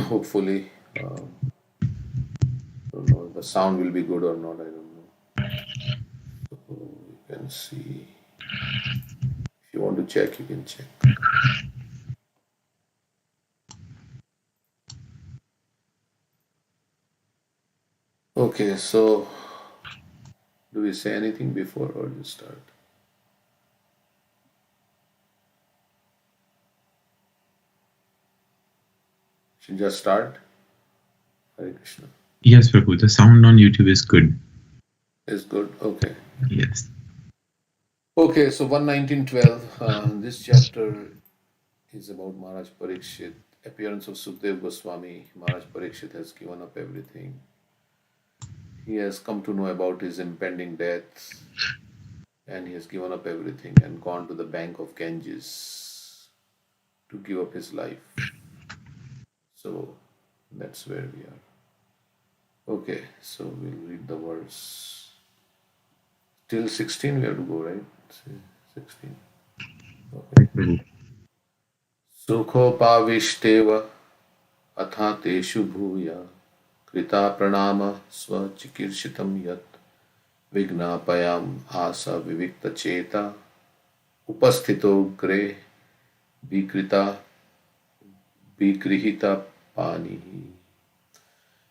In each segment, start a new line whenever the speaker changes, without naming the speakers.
Hopefully, don't know if the sound will be good or not. I don't know. So you can see. If you want to check, you can check. Okay, so do we say anything before or just start? Should just start? Hare Krishna.
Yes, Prabhu, the sound on YouTube is good.
Is good. Okay.
Yes.
Okay, so 119.12. This chapter is about Maharaj Parikshit. Appearance of Sukdev Goswami. Maharaj Parikshit has given up everything. He has come to know about his impending death, and he has given up everything and gone to the bank of Ganges to give up his life. So that's where we are. Okay, so we'll read the verse. Till 16 we have to go, right? 16. Okay.
Right, Prabhu.
Sukhopavishteva atha teshu bhuya krita pranama swachikirshitam yat vignapayam asa vivikta cheta upasthito gre vikrita vikrihita pani.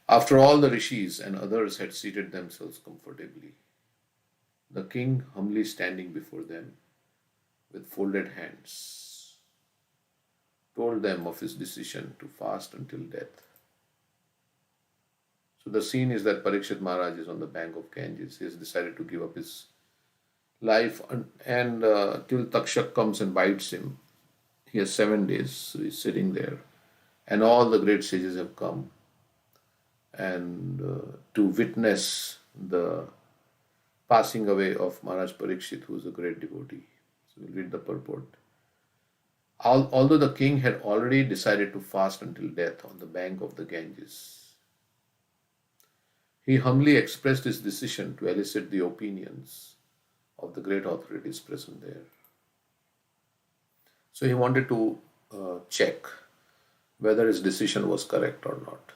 After all the rishis and others had seated themselves comfortably, the king, humbly standing before them with folded hands, told them of his decision to fast until death. So the scene is that Parikshit Maharaj is on the bank of Ganges. He has decided to give up his life and till Takshak comes and bites him. He has 7 days, so he's sitting there. And all the great sages have come and to witness the passing away of Maharaj Parikshit, who is a great devotee. So we'll read the purport. Although the king had already decided to fast until death on the bank of the Ganges, he humbly expressed his decision to elicit the opinions of the great authorities present there. So he wanted to check whether his decision was correct or not.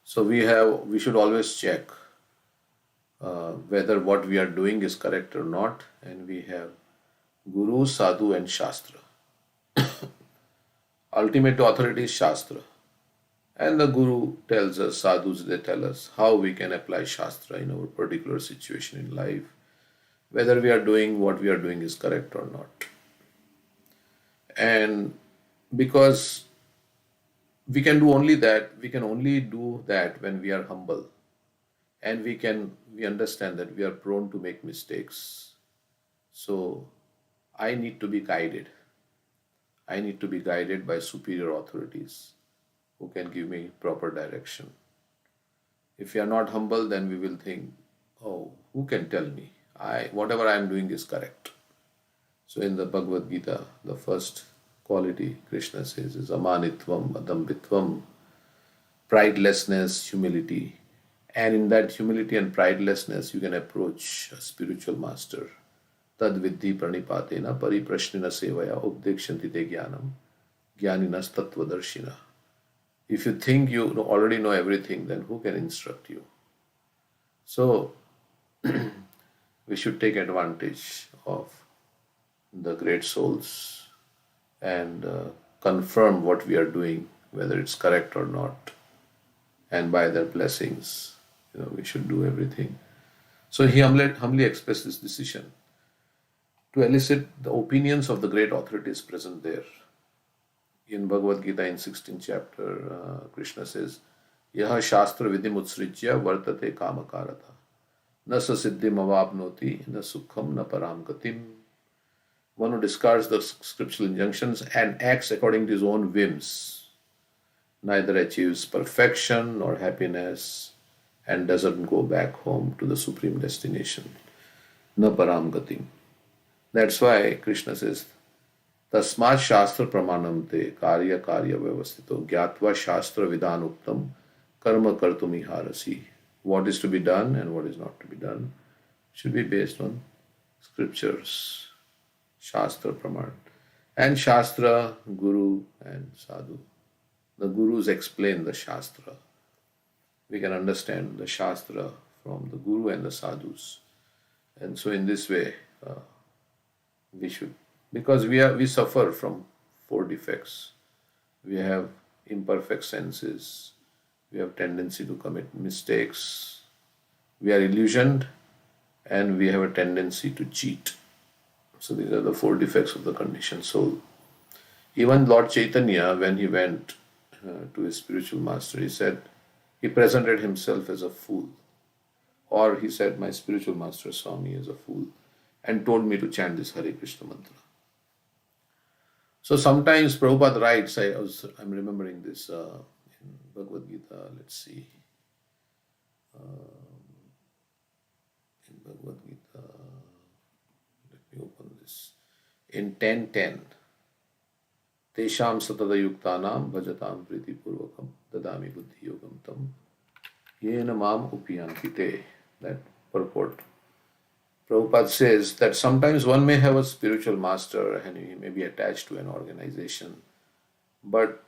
So we should always check whether what we are doing is correct or not, and we have Guru, Sadhu, and Shastra. Ultimate authority is Shastra. And the Guru tells us, Sadhus, they tell us how we can apply Shastra in our particular situation in life, whether we are doing what we are doing is correct or not. And because we can do only that, we can only do that when we are humble. And we understand that we are prone to make mistakes. So I need to be guided. I need to be guided by superior authorities who can give me proper direction. If we are not humble, then we will think, oh, who can tell me? Whatever I am doing is correct. So in the Bhagavad Gita, the first quality Krishna says is amanitvam, adambitvam, pridelessness, humility. And in that humility and pridelessness, you can approach a spiritual master. Tad viddhi pranipatena pariprashnina sevaya updekshanti te jnanam jnaninas tattvadarshina. If you think you already know everything, then who can instruct you? So we should take advantage of the great souls and confirm what we are doing, whether it's correct or not. And by their blessings, we should do everything. So he humbly expressed this decision to elicit the opinions of the great authorities present there. In Bhagavad Gita in 16th chapter, Krishna says, Yaha Shastra Vidim Utsrijya Vartate Kamakarata Na sa siddhim avapnoti na sukham na param gatim. One who discards the scriptural injunctions and acts according to his own whims neither achieves perfection nor happiness and doesn't go back home to the supreme destination. Na param gatim. That's why Krishna says, Tasmat Shastra Pramanamte Karya Karya Vyavastito Gyatva Shastra Vidanuktam Karma Kartum Iharasi. What is to be done and what is not to be done should be based on scriptures, Shastra Praman. And Shastra, Guru and Sadhu. The gurus explain the Shastra. We can understand the Shastra from the Guru and the Sadhus. And so in this way, we should, because we suffer from four defects. We have imperfect senses, we have tendency to commit mistakes, we are illusioned, and we have a tendency to cheat. So these are the four defects of the conditioned soul. Even Lord Chaitanya, when he went to his spiritual master, he said, he presented himself as a fool. Or he said, my spiritual master Swami is a fool, and told me to chant this Hare Krishna mantra. So sometimes Prabhupada writes, I'm remembering this in Bhagavad Gita, let's see. In Bhagavad Gita, let me open this. In 10.10, Tesham satada yuktanam bhajatam priti purvakam dadami buddhi yogam tam yena mam upiyanti te. That purport. Prabhupada says that sometimes one may have a spiritual master and he may be attached to an organization, but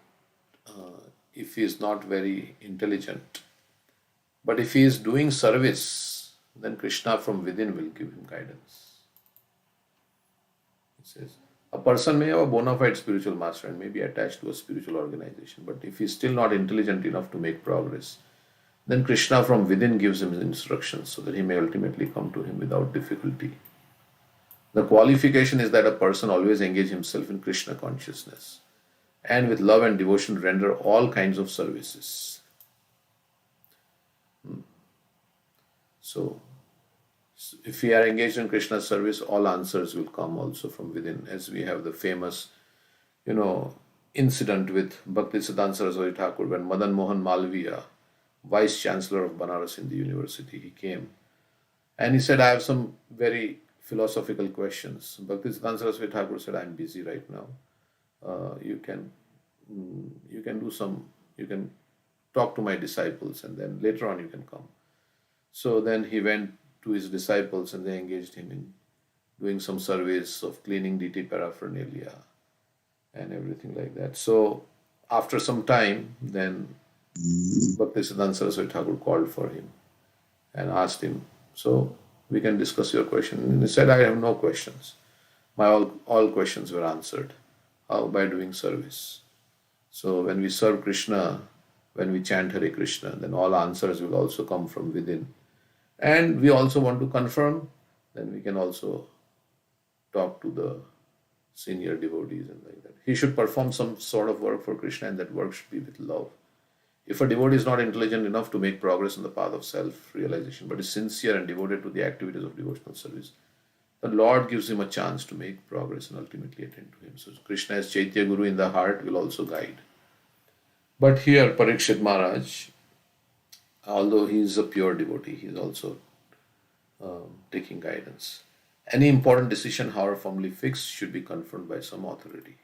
if he is not very intelligent, but if he is doing service, then Krishna from within will give him guidance. It says, a person may have a bona fide spiritual master and may be attached to a spiritual organization, but if he is still not intelligent enough to make progress, then Krishna from within gives him instructions so that he may ultimately come to him without difficulty. The qualification is that a person always engage himself in Krishna consciousness and with love and devotion render all kinds of services. So, if we are engaged in Krishna's service, all answers will come also from within, as we have the famous, incident with Bhaktisiddhanta Saraswati Thakur when Madan Mohan Malviya, Vice Chancellor of Banaras Hindu University, he came and he said, I have some very philosophical questions. Bhaktisiddhanta Saraswati Thakur said, I'm busy right now. You can talk to my disciples and then later on you can come. So then he went to his disciples and they engaged him in doing some surveys of cleaning DT paraphernalia and everything like that. So after some time, then Bhaktisiddhanta Saraswati Thakur called for him and asked him, so we can discuss your question. And he said, I have no questions. My all questions were answered. How? By doing service. So when we serve Krishna, when we chant Hare Krishna, then all answers will also come from within. And we also want to confirm, then we can also talk to the senior devotees and like that. He should perform some sort of work for Krishna and that work should be with love. If a devotee is not intelligent enough to make progress in the path of self-realization, but is sincere and devoted to the activities of devotional service, the Lord gives him a chance to make progress and ultimately attain to him. So Krishna as Chaitya Guru in the heart will also guide. But here Parikshit Maharaj, although he is a pure devotee, he is also taking guidance. Any important decision, however firmly fixed, should be confirmed by some authority.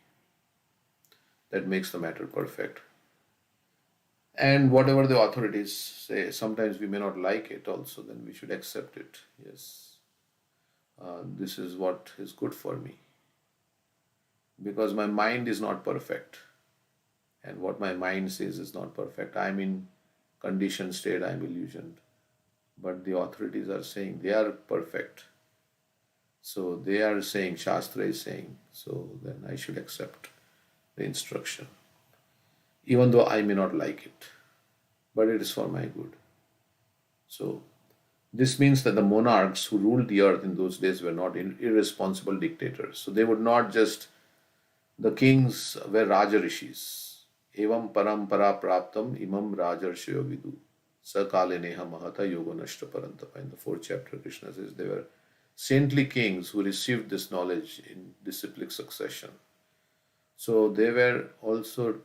That makes the matter perfect. And whatever the authorities say, sometimes we may not like it also, then we should accept it. Yes, this is what is good for me. Because my mind is not perfect. And what my mind says is not perfect. I'm in conditioned state, I'm illusioned. But the authorities are saying they are perfect. So they are saying, Shastra is saying, so then I should accept the instruction. Even though I may not like it, but it is for my good. So this means that the monarchs who ruled the earth in those days were not irresponsible dictators. So they would not just, the kings were Raja Rishis. Evam parampara praptam imam rajarshayo vidu. Sakale neha mahata yoga nashta parantapa. In the 4th chapter, Krishna says they were saintly kings who received this knowledge in disciplic succession. So they were also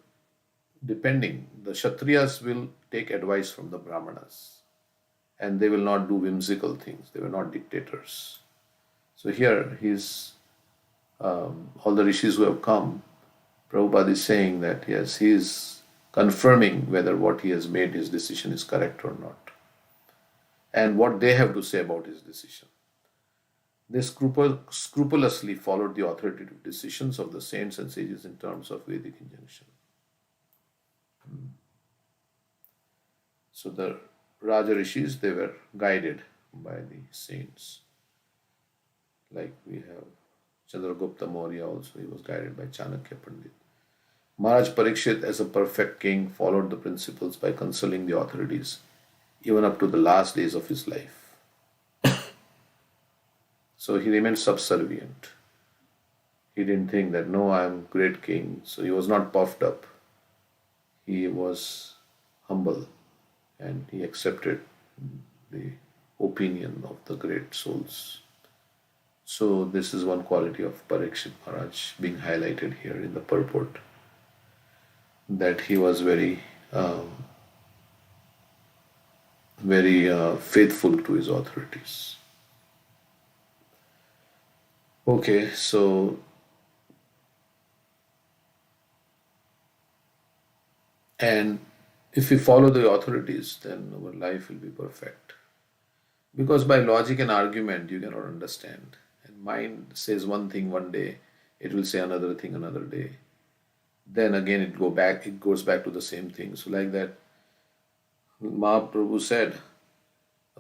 depending, the Kshatriyas will take advice from the Brahmanas and they will not do whimsical things. They were not dictators. So here all the rishis who have come, Prabhupada is saying that yes, he is confirming whether what he has made, his decision is correct or not, and what they have to say about his decision. They scrupulously followed the authoritative decisions of the saints and sages in terms of Vedic injunction. So the Raja Rishis, they were guided by the saints. Like we have Chandragupta Maurya also, he was guided by Chanakya Pandit. Maharaj Parikshit, as a perfect king, followed the principles by consulting the authorities, even up to the last days of his life. So he remained subservient. He didn't think that, no, I am great king. So he was not puffed up. He was humble and he accepted the opinion of the great souls. So this is one quality of Parikshit Maharaj being highlighted here in the purport, that he was very faithful to his authorities. Okay, so and if we follow the authorities, then our life will be perfect. Because by logic and argument, you cannot understand. And mind says one thing one day, it will say another thing another day. Then again it goes back to the same thing. So like that, Mahaprabhu said,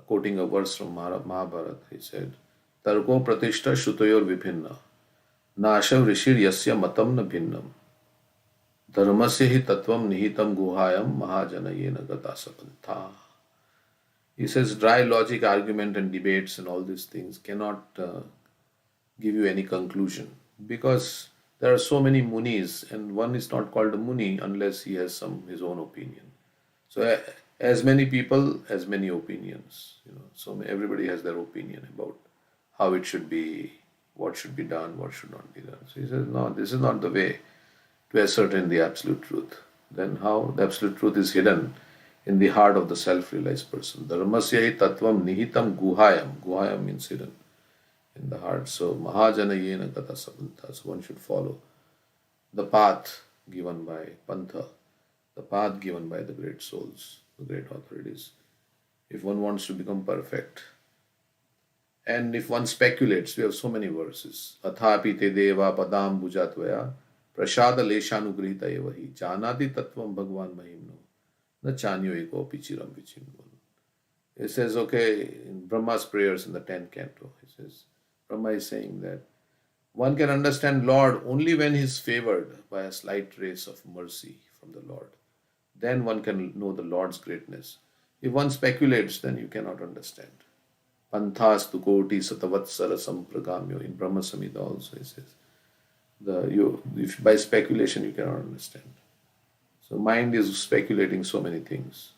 quoting a verse from Mahabharata, he said, Tarko pratishta shutoyor vipinna, nashav rishir yasya matam na bhinnam, dharmasya hi tatvam nihitam guhayam mahajanayena gata sapantha. He says dry logic, argument and debates and all these things cannot give you any conclusion, because there are so many munis and one is not called a muni unless he has his own opinion. So as many people, as many opinions. So everybody has their opinion about how it should be, what should be done, what should not be done. So he says, no, this is not the way to ascertain the absolute truth. Then how? The absolute truth is hidden in the heart of the self-realized person. Dharmasya hi tattvam nihitam guhayam. Guhayam means hidden in the heart. So mahajanayena gata sabanta. So one should follow the path given by Pantha, the path given by the great souls, the great authorities, if one wants to become perfect. And if one speculates, we have so many verses. Athapi te deva padam bhujatvaya prasada leshanugrihita evahi janati tattvam bhagwan mahimno na chanyo eko pichiram vichimno. It says, okay, in Brahma's prayers in the 10th canto, he says, Brahma is saying that one can understand Lord only when he is favored by a slight trace of mercy from the Lord. Then one can know the Lord's greatness. If one speculates, then you cannot understand. Panthas tu koti satavatsara sampragamyo. In Brahma Samhita also he says, if by speculation you cannot understand. So mind is speculating so many things,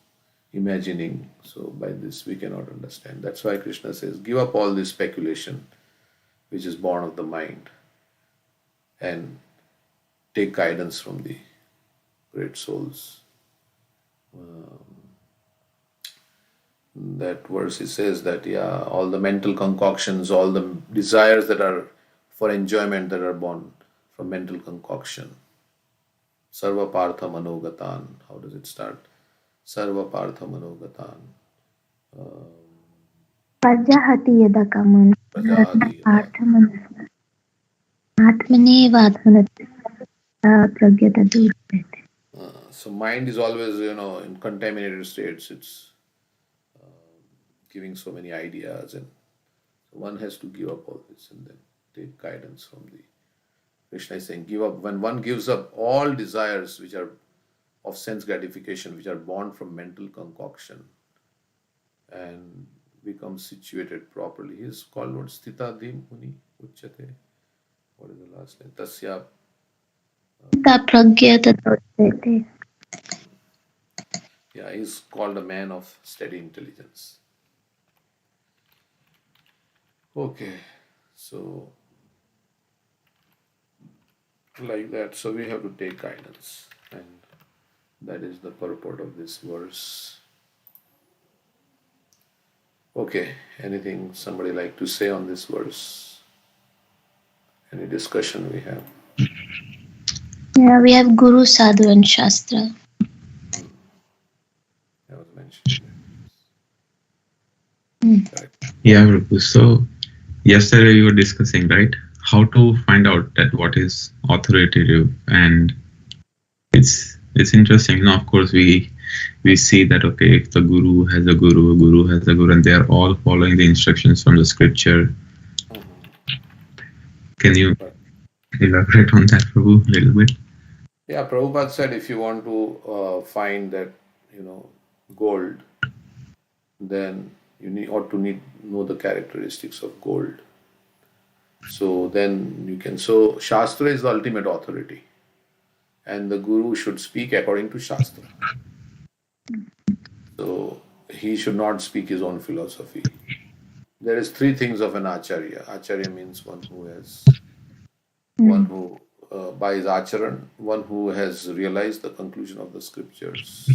imagining. So by this we cannot understand. That's why Krishna says, give up all this speculation which is born of the mind and take guidance from the great souls. That verse he says that all the mental concoctions, all the desires that are for enjoyment that are born from mental concoction. Sarva partha manogatan. How does it start? Sarva partha manogatan.
Prajahati yada kaman.
Prajahati
Atmana. Atmane vadhanati. Pragyata durvete.
So mind is always, in contaminated states. It's giving so many ideas, and so one has to give up all this and then take guidance from the Krishna is saying, give up. When one gives up all desires which are of sense gratification, which are born from mental concoction, and becomes situated properly, he is called what? Sthita Dhim Muni Uchyate. What is the last line? Tasya
Pragyata durvete.
Yeah, he is called a man of steady intelligence. Okay, so like that, so we have to take guidance, and that is the purport of this verse. Okay, anything somebody like to say on this verse? Any discussion we have?
Yeah, we have Guru, Sadhu and Shastra.
That was mentioned. Correct.
Yeah, Prabhu. So yesterday we were discussing, right, how to find out that what is authoritative, and it's it's interesting. Of course, we see that okay, if the guru has a guru, and they are all following the instructions from the scripture. Can you
But
elaborate on that, Prabhu, a little bit?
yeah, Prabhupada said if you want to find that, you know, gold, then you ought to know the characteristics of gold. So then you can. So Shastra is the ultimate authority, and the guru should speak according to Shastra. So he should not speak his own philosophy. There is three things of an acharya. Acharya means one who by his acharan, one who has realized the conclusion of the scriptures,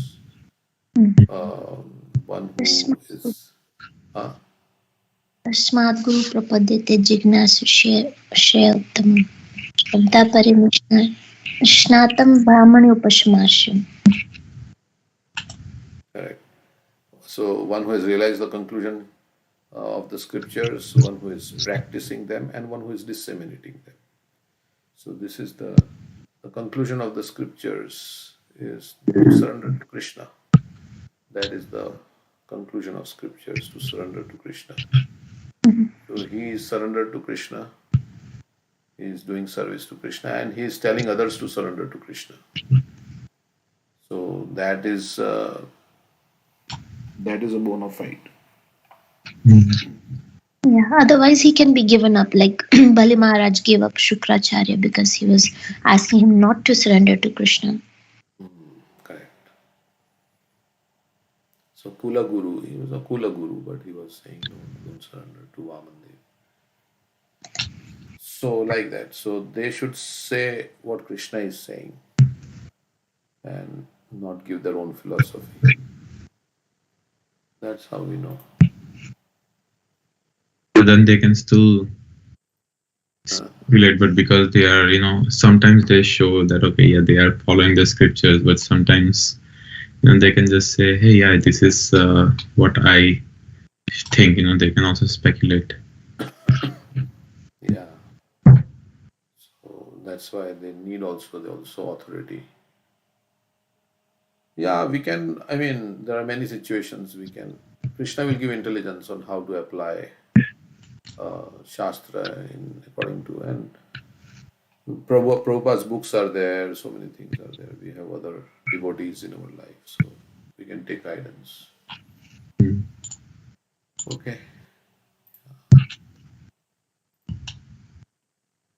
one who is uh,
तस्मात् गुरु प्रपद्यते जिज्ञासु श्रेयोत्तमम् स्नातं ब्राह्मण्योपशमास्यम्.
correct. So one who has realized the conclusion of the scriptures, one who is practicing them, and one who is disseminating them. So this is the conclusion of the scriptures is to surrender to Krishna. That is the conclusion of scriptures, to surrender to Krishna. So he is surrendered to Krishna. He is doing service to Krishna, and he is telling others to surrender to Krishna. So that is a bona fide.
Yeah, otherwise he can be given up, like Bali Maharaj gave up Shukracharya because he was asking him not to surrender to Krishna.
Correct. So Kula Guru, he was a Kula Guru, but he was saying no, don't surrender to Vamandev. So like that. So they should say what Krishna is saying and not give their own philosophy. That's how we know.
So then they can still relate, but because they are, sometimes they show that okay, yeah, they are following the scriptures, but sometimes they can just say, hey, yeah, this is what I think. They can also speculate.
Yeah. So that's why they need also authority. Yeah, we can. I mean, there are many situations we can. Krishna will give intelligence on how to apply Shastra according to, and Prabhupada's books are there, so many things are there. We have other devotees in our life, so we can take guidance. Okay.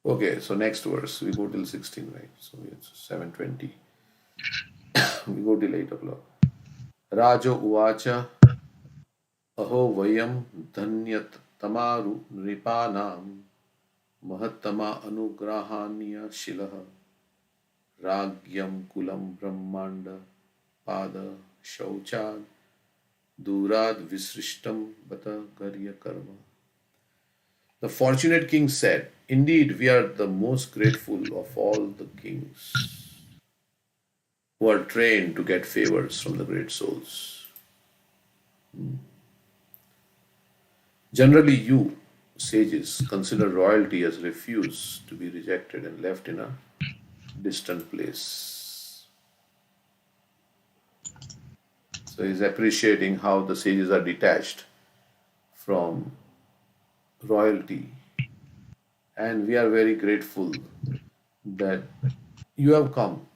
Okay, so next verse, we go till 16, right? So it's 7:20. We go till 8 o'clock. Rajo Uvacha Aho Vayam Dhanyat Tamaru Nripanam Mahatama Anugrahanya Shilaha Ragyam Kulam Brahmanda Pada Shauchad Durad Visrishtam Bata Garya Karma. The fortunate king said, indeed, we are the most grateful of all the kings who are trained to get favors from the great souls. Generally, you, sages, consider royalty as refuse to be rejected and left in a distant place. So he's appreciating how the sages are detached from royalty. And we are very grateful that you have come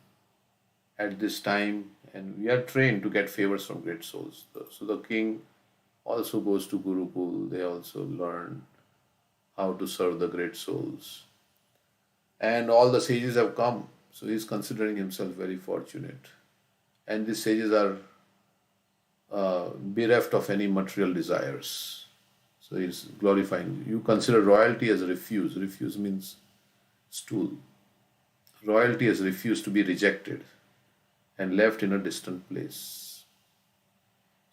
at this time, and we are trained to get favors from great souls. So the king also goes to Gurukul, they also learn how to serve the great souls. And all the sages have come, so he's considering himself very fortunate. And these sages are bereft of any material desires. So he's glorifying. You consider royalty as refuse. Refuse means stool. Royalty has refused to be rejected and left in a distant place.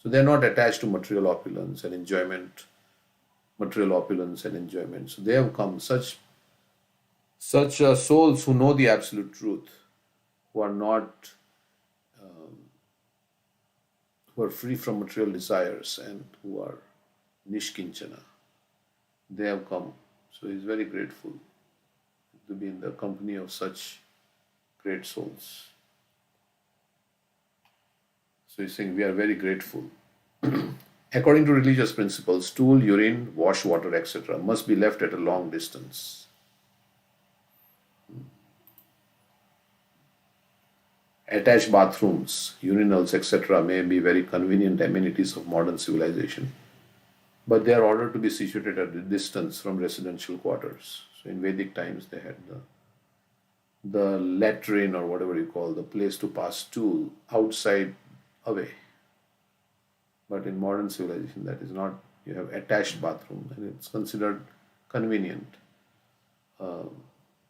So they're not attached to material opulence and enjoyment, material opulence and enjoyment. So they have come, such souls who know the absolute truth, who are not, who are free from material desires and who are nishkinchana. They have come. So he's very grateful to be in the company of such great souls. So he's saying we are very grateful. According to religious principles, stool, urine, wash water, etc., must be left at a long distance. Attached bathrooms, urinals, etc., may be very convenient amenities of modern civilization, but they are ordered to be situated at a distance from residential quarters. So in Vedic times, they had the latrine or whatever you call the place to pass stool outside away. But in modern civilization, that is not. You have attached bathroom, and it's considered convenient.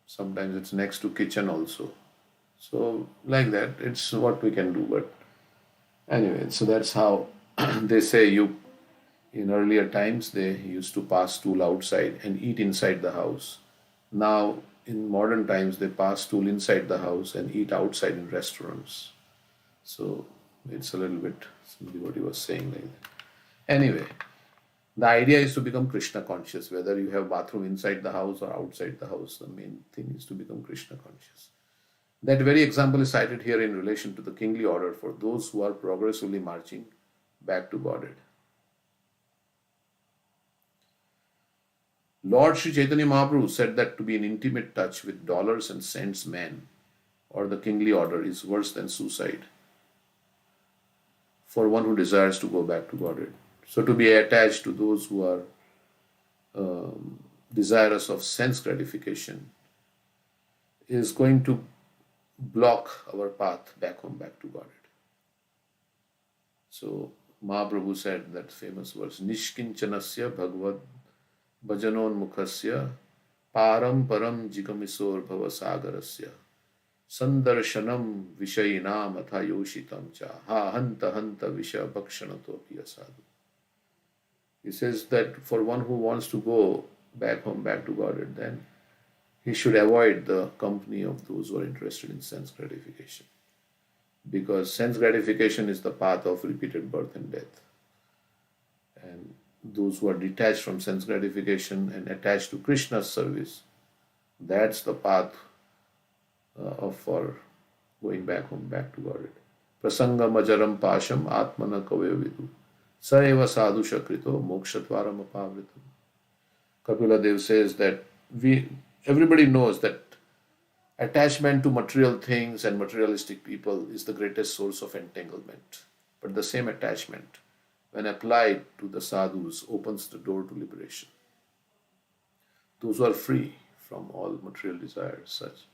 Sometimes it's next to kitchen also. So like that, it's what we can do. But anyway, so that's how they say you. In earlier times, they used to pass stool outside and eat inside the house. Now, in modern times, they pass stool inside the house and eat outside in restaurants. So it's a little bit somebody what he was saying like that. Anyway, the idea is to become Krishna conscious, whether you have bathroom inside the house or outside the house. The main thing is to become Krishna conscious. That very example is cited here in relation to the kingly order for those who are progressively marching back to Godhead. Lord Sri Chaitanya Mahaprabhu said that to be in intimate touch with dollars and cents men or the kingly order is worse than suicide for one who desires to go back to Godhead. So to be attached to those who are desirous of sense gratification is going to block our path back home, back to Godhead. So Mahaprabhu said that famous verse, Nishkinchanasya Bhagavad Bhajanonmukhasya Param Param Jigamisor Bhavasagarasya Sandarshanam Vishayinam Atha Yoshitam Cha Ha Hanta Hanta Visha Bhakshanato Sadhu. He says that for one who wants to go back home, back to Godhead, then he should avoid the company of those who are interested in sense gratification. Because sense gratification is the path of repeated birth and death. And those who are detached from sense gratification and attached to Krishna's service, that's the path for going back home, back to Godhead. Prasanga majaram pasham atmana kavya vidu saeva sadhu shakrito mokshatvaram apavritam. Kapila Dev says that everybody knows that attachment to material things and materialistic people is the greatest source of entanglement. But the same attachment, when applied to the sadhus, opens the door to liberation. Those who are free from all material desires, such.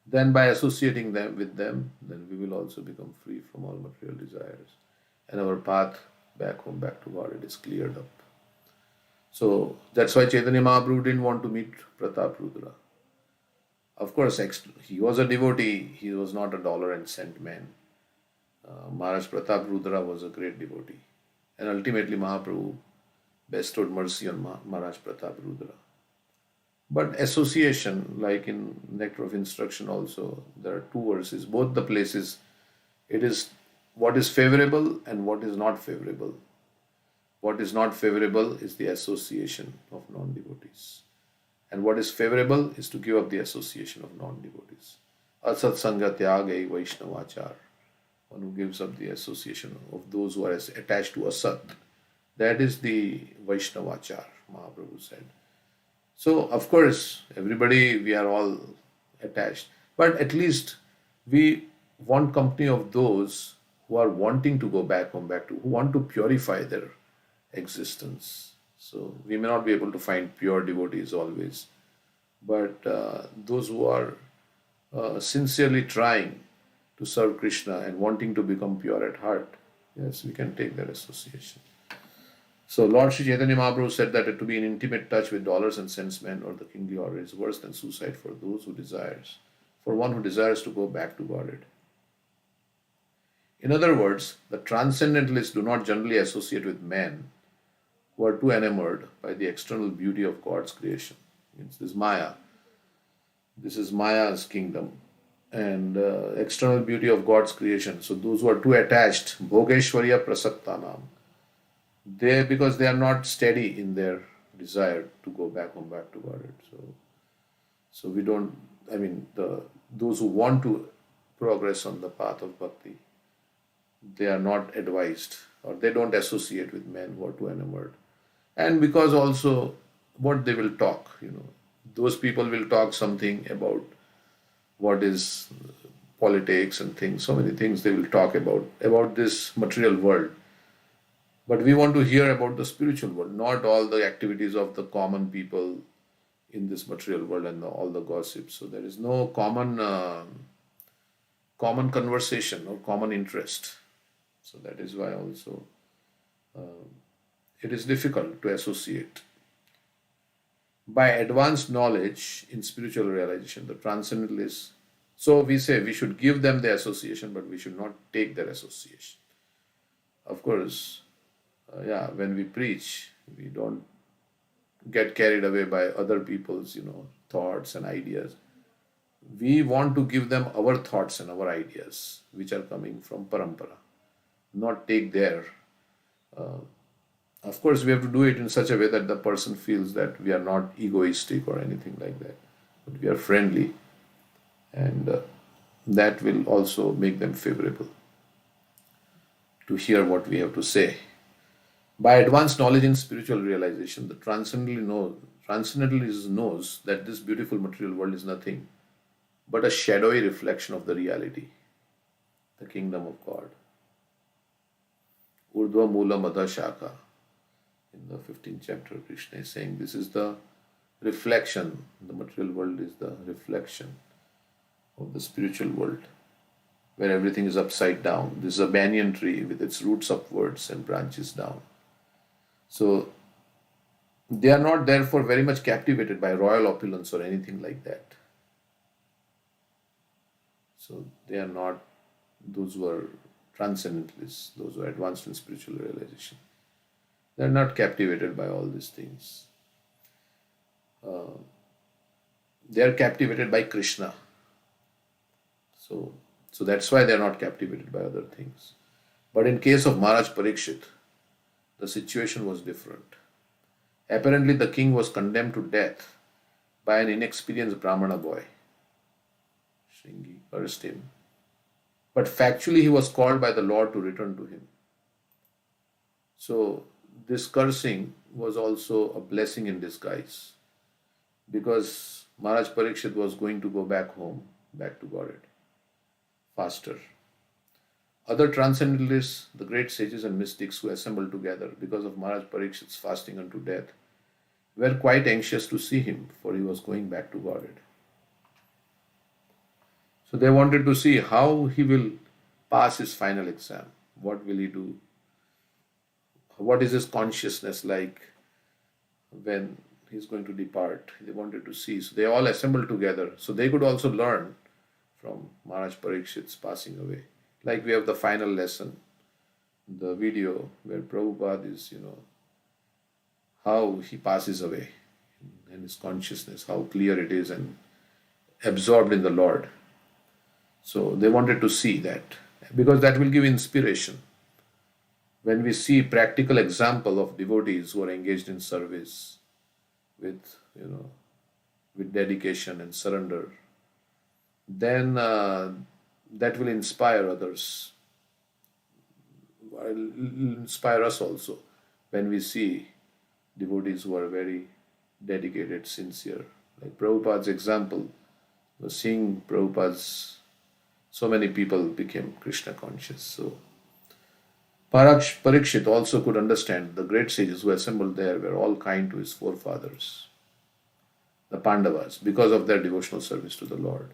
Then by associating them with them, then we will also become free from all material desires. And our path back home, back to God, it is cleared up. So that's why Chaitanya Mahaprabhu didn't want to meet Pratap Rudra. Of course, he was a devotee, he was not a dollar and cent man. Maharaj Pratap Rudra was a great devotee. And ultimately Mahaprabhu bestowed mercy on Maharaj Pratap Rudra. But association, like in Nectar of Instruction also, there are two verses. Both the places, it is what is favorable and what is not favorable. What is not favorable is the association of non-devotees. And what is favorable is to give up the association of non-devotees. Asat Sangha Tyagai Vaishnavachar. One who gives up the association of those who are attached to Asat. That is the Vaishnavachar, Mahaprabhu said. So, of course, everybody, we are all attached. But at least we want company of those who are wanting to go back home, who want to purify their existence. So, we may not be able to find pure devotees always. But those who are sincerely trying to serve Krishna and wanting to become pure at heart, yes, we can take their association. So Lord Sri Chaitanya Mahaprabhu said that to be in intimate touch with dollars and cents men or the kingly order is worse than suicide for one who desires to go back to Godhead. In other words, the transcendentalists do not generally associate with men who are too enamored by the external beauty of God's creation. It's this Maya. This is Maya's kingdom and external beauty of God's creation. So those who are too attached, Bhogeshwarya Prasaktanam, because they are not steady in their desire to go back home, back to Godhead. So we don't, those who want to progress on the path of bhakti, they are not advised, or they don't associate with men who are too enamored. And because also what they will talk, those people will talk something about what is politics and things, so many things they will talk about this material world. But we want to hear about the spiritual world, not all the activities of the common people in this material world and all the gossips. So there is no common conversation or common interest. So that is why also it is difficult to associate. By advanced knowledge in spiritual realization, the transcendentalists, so we say we should give them the association, but we should not take their association. Of course, when we preach, we don't get carried away by other people's, thoughts and ideas. We want to give them our thoughts and our ideas, which are coming from parampara, not take their. Of course, we have to do it in such a way that the person feels that we are not egoistic or anything like that, but we are friendly, and that will also make them favorable to hear what we have to say. By advanced knowledge in spiritual realization, the transcendentalist knows that this beautiful material world is nothing but a shadowy reflection of the reality, the kingdom of God. Urdhva Mula Madha Shaka. In the 15th chapter, Krishna is saying this is the reflection, the material world is the reflection of the spiritual world, where everything is upside down. This is a banyan tree with its roots upwards and branches down. So they are not therefore very much captivated by royal opulence or anything like that. So they are not those who are transcendentalists, those who are advanced in spiritual realization. They are not captivated by all these things. They are captivated by Krishna. So that's why they are not captivated by other things. But in case of Maharaj Parikshit, the situation was different. Apparently, the king was condemned to death by an inexperienced Brahmana boy. Shringi cursed him. But factually, he was called by the Lord to return to him. So this cursing was also a blessing in disguise, because Maharaj Parikshit was going to go back home, back to Godhead, faster. Other transcendentalists, the great sages and mystics who assembled together because of Maharaj Parikshit's fasting unto death, were quite anxious to see him, for he was going back to Godhead. So they wanted to see how he will pass his final exam. What will he do? What is his consciousness like when he's going to depart? They wanted to see. So they all assembled together so they could also learn from Maharaj Parikshit's passing away. Like we have the final lesson, the video where Prabhupada is, how he passes away and his consciousness, how clear it is and absorbed in the Lord. So they wanted to see that, because that will give inspiration. When we see practical example of devotees who are engaged in service with dedication and surrender, then that will inspire others, will inspire us also when we see devotees who are very dedicated, sincere. Like Prabhupada's example, seeing Prabhupada's, so many people became Krishna conscious. So Parikshit also could understand the great sages who assembled there were all kind to his forefathers, the Pandavas, because of their devotional service to the Lord.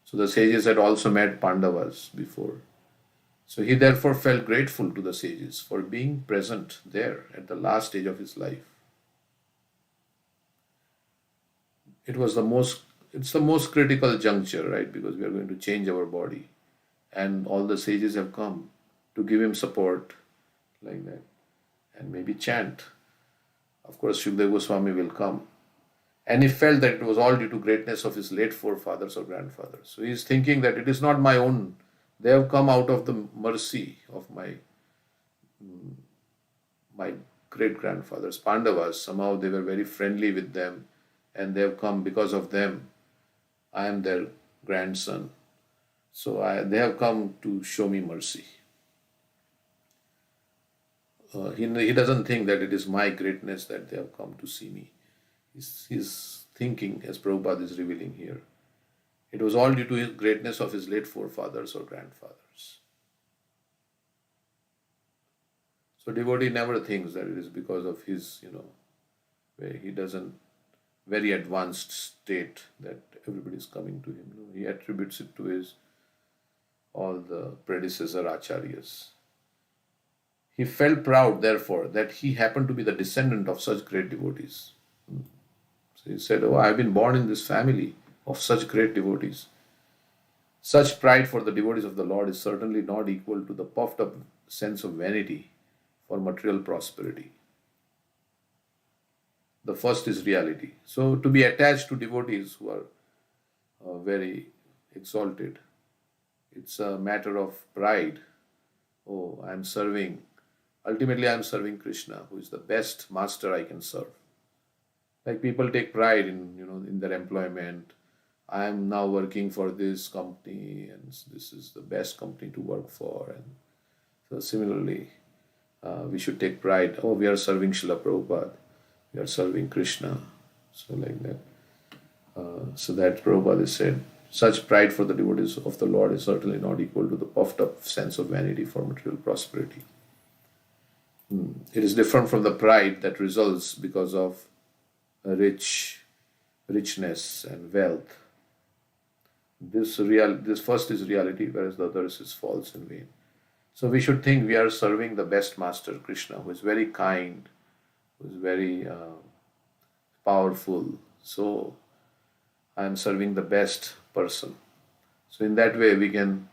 So the sages had also met Pandavas before. So he therefore felt grateful to the sages for being present there at the last stage of his life. It's the most critical juncture, right? Because we are going to change our body. And all the sages have come to give him support like that. And maybe chant. Of course, Shukdev Goswami will come. And he felt that it was all due to greatness of his late forefathers or grandfathers. So he is thinking that it is not my own. They have come out of the mercy of my great grandfathers, Pandavas. Somehow they were very friendly with them, and they have come because of them. I am their grandson. So they have come to show me mercy. He doesn't think that it is my greatness that they have come to see me. He's thinking, as Prabhupada is revealing here, it was all due to his greatness of his late forefathers or grandfathers. So devotee never thinks that it is because of his, where he doesn't very advanced state that everybody is coming to him. No, he attributes it to his all the predecessor acharyas. He felt proud, therefore, that he happened to be the descendant of such great devotees. So he said, "Oh, I've been born in this family of such great devotees." Such pride for the devotees of the Lord is certainly not equal to the puffed up sense of vanity for material prosperity. The first is reality. So to be attached to devotees who are very exalted, it's a matter of pride. Oh, ultimately I'm serving Krishna, who is the best master I can serve. Like people take pride in their employment. I am now working for this company and this is the best company to work for. And so similarly, we should take pride. Oh, we are serving Srila Prabhupada. We are serving Krishna. So like that. So that Prabhupada is said, such pride for the devotees of the Lord is certainly not equal to the puffed up sense of vanity for material prosperity. It is different from the pride that results because of richness and wealth. This first is reality, whereas the other is false and vain. So we should think we are serving the best master, Krishna, who is very kind, who is very powerful. So I am serving the best person. So in that way we can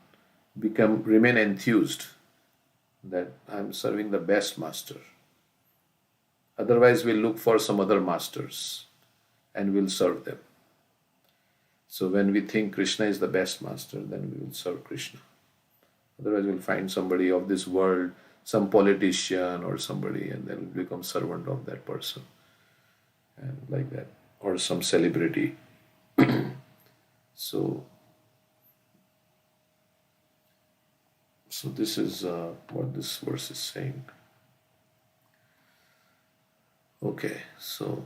remain enthused that I am serving the best master. Otherwise we'll look for some other masters and we'll serve them. So when we think Krishna is the best master, then we will serve Krishna. Otherwise we'll find somebody of this world, some politician or somebody, and then we'll become servant of that person. And like that. Or some celebrity. So this is what this verse is saying. Okay, so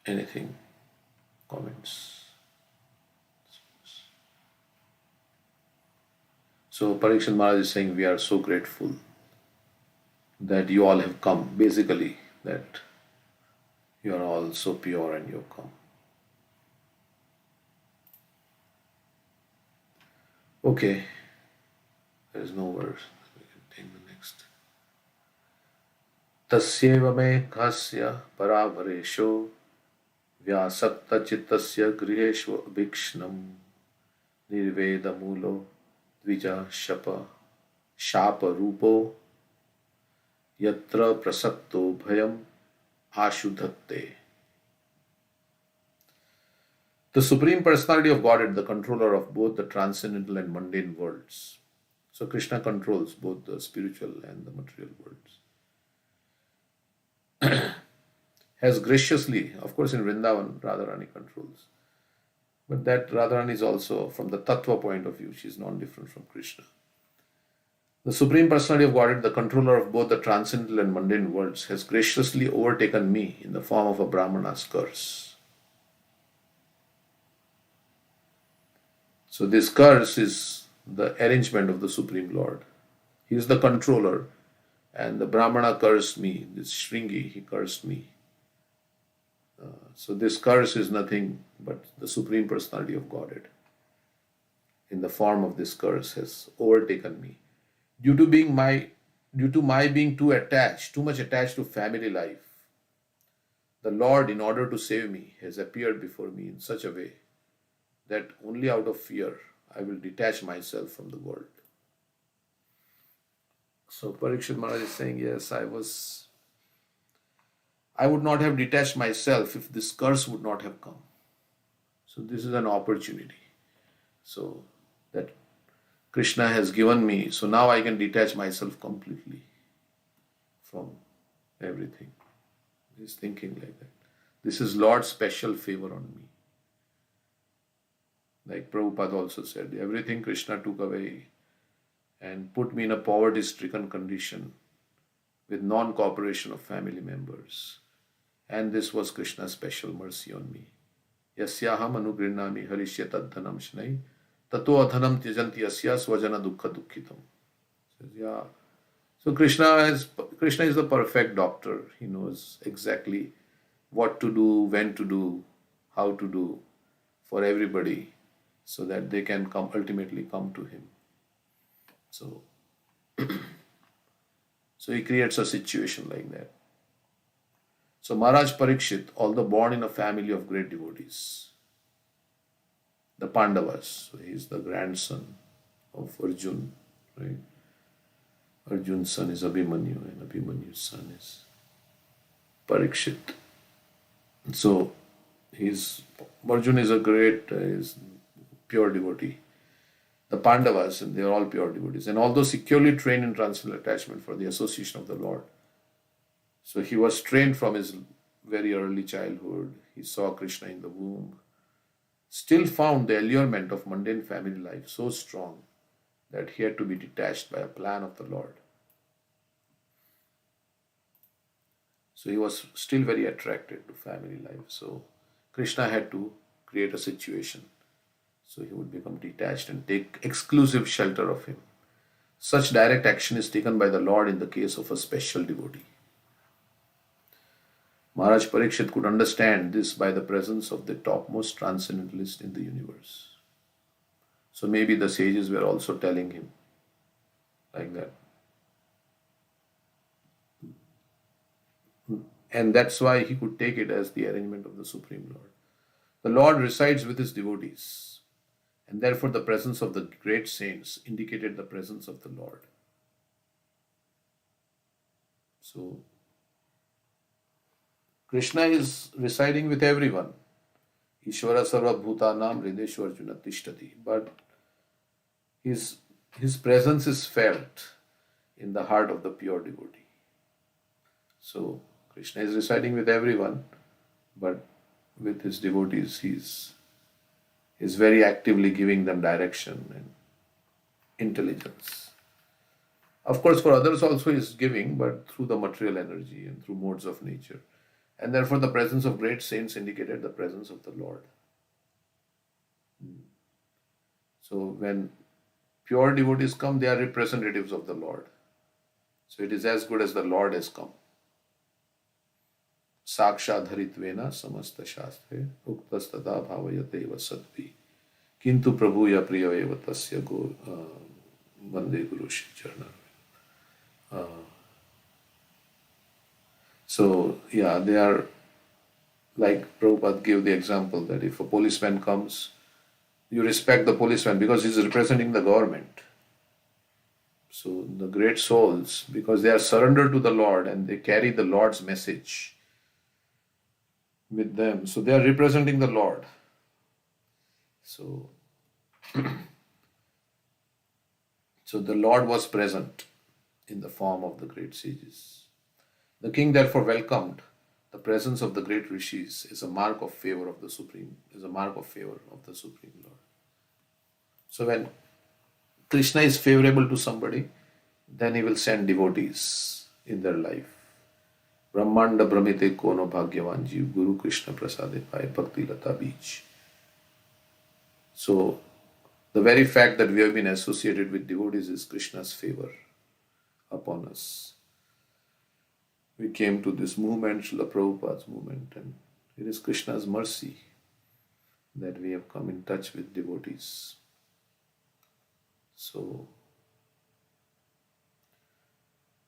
anything, comments? So Parikshit Maharaj is saying we are so grateful that you all have come. Basically, that you are all so pure and you have come. Okay, there is no verse. We can take the next. Tasyeva me khasya paravaresho vyasakta chittasya griheshva abhikshnam nirveda mulo dvija shapa rupo yatra prasakto bhayam ashudatte. The Supreme Personality of Godhead, the controller of both the transcendental and mundane worlds. So Krishna controls both the spiritual and the material worlds. Has graciously, of course in Vrindavan, Radharani controls. But that Radharani is also, from the Tattva point of view, she is non-different from Krishna. The Supreme Personality of Godhead, the controller of both the transcendental and mundane worlds, has graciously overtaken me in the form of a Brahmana's curse. So this curse is the arrangement of the Supreme Lord. He is the controller, and the Brahmana cursed me, this Shringi, he cursed me. So this curse is nothing but the Supreme Personality of Godhead. In the form of this curse has overtaken me. Due to my being too much attached to family life, the Lord, in order to save me, has appeared before me in such a way that only out of fear I will detach myself from the world. So Parikshit Maharaj is saying, yes, I would not have detached myself if this curse would not have come. So this is an opportunity. So that Krishna has given me, so now I can detach myself completely from everything. He's thinking like that. This is Lord's special favor on me. Like Prabhupada also said, everything Krishna took away and put me in a poverty-stricken condition with non-cooperation of family members. And this was Krishna's special mercy on me. Yasyaham anugrinami harishya tadhanam shnai tato adhanam tyajanti yasya swajana dukkha dukkhitam. Yeah. So Krishna is the perfect doctor. He knows exactly what to do, when to do, how to do for everybody, so that they can ultimately come to him. So, so he creates a situation like that. So Maharaj Parikshit, although born in a family of great devotees, the Pandavas, so he is the grandson of Arjun, right? Arjun's son is Abhimanyu and Abhimanyu's son is Parikshit. So Arjun is a great, is pure devotee. The Pandavas, and they are all pure devotees, and although securely trained in transcendental attachment for the association of the Lord. So he was trained from his very early childhood. He saw Krishna in the womb. Still found the allurement of mundane family life so strong that he had to be detached by a plan of the Lord. So he was still very attracted to family life. So Krishna had to create a situation so he would become detached and take exclusive shelter of him. Such direct action is taken by the Lord in the case of a special devotee. Maharaj Parikshit could understand this by the presence of the topmost transcendentalist in the universe. So maybe the sages were also telling him like that. And that's why he could take it as the arrangement of the Supreme Lord. The Lord resides with his devotees, and therefore the presence of the great saints indicated the presence of the Lord. So Krishna is residing with everyone. Ishvara sarva bhutanam hrideshu arjuna tishtati. But his presence is felt in the heart of the pure devotee. So Krishna is residing with everyone, but with his devotees, he's very actively giving them direction and intelligence. Of course, for others also he is giving, but through the material energy and through modes of nature. And therefore the presence of great saints indicated the presence of the Lord. So when pure devotees come, they are representatives of the Lord. So it is as good as the Lord has come. Sakshadharitvena samasta shastre uktastada bhavayateva sadvi kintu prabhuya priyaveva tasya go vande guru charana. So yeah, they are like Prabhupada gave the example that if a policeman comes, you respect the policeman because he is representing the government. So the great souls, because they are surrendered to the Lord and they carry the Lord's message with them, so they are representing the Lord. So, so the Lord was present in the form of the great sages. The king therefore welcomed the presence of the great rishis as a mark of favor of the Supreme, Lord. So when Krishna is favorable to somebody, then he will send devotees in their life. Brahmanda Brahmite Kono Bhagyavan Jeev Guru Krishna Prasade Pai Bhakti Lata Beach. So the very fact that we have been associated with devotees is Krishna's favor upon us. We came to this movement, Srila Prabhupada's movement, and it is Krishna's mercy that we have come in touch with devotees. So,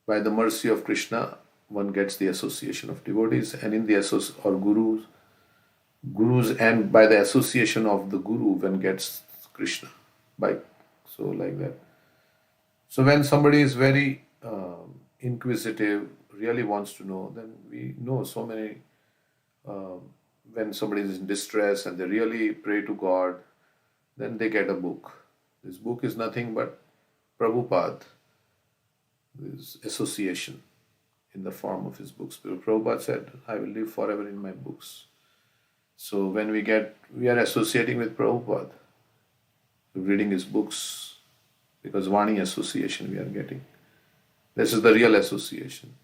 by the mercy of Krishna, one gets the association of devotees, and in the gurus, and by the association of the guru, one gets Krishna. So like that. So when somebody is very inquisitive, really wants to know, then we know so many. When somebody is in distress and they really pray to God, then they get a book. This book is nothing but Prabhupada, this association. in the form of his books. Prabhupada said, I will live forever in my books. So when we are associating with Prabhupada, reading his books, because Vani association we are getting. This is the real association.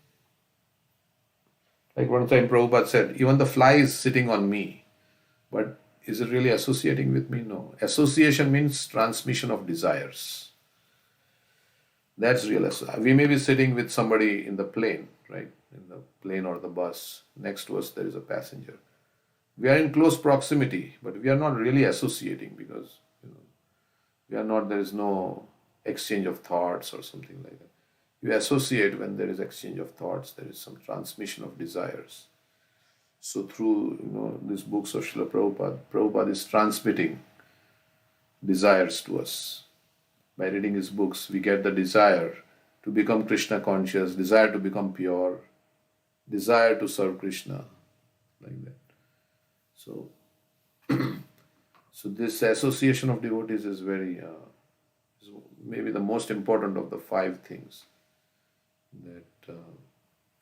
Like one time Prabhupada said, even the fly is sitting on me, but is it really associating with me? No. Association means transmission of desires. That's real. We may be sitting with somebody in the plane, right? In the plane or the bus. Next to us, there is a passenger. We are in close proximity, but we are not really associating because there is no exchange of thoughts or something like that. You associate when there is exchange of thoughts, there is some transmission of desires. So through these books of Srila Prabhupada, Prabhupada is transmitting desires to us. By reading his books, we get the desire to become Krishna conscious, desire to become pure, desire to serve Krishna, like that. So, so this association of devotees is is maybe the most important of the 5 things that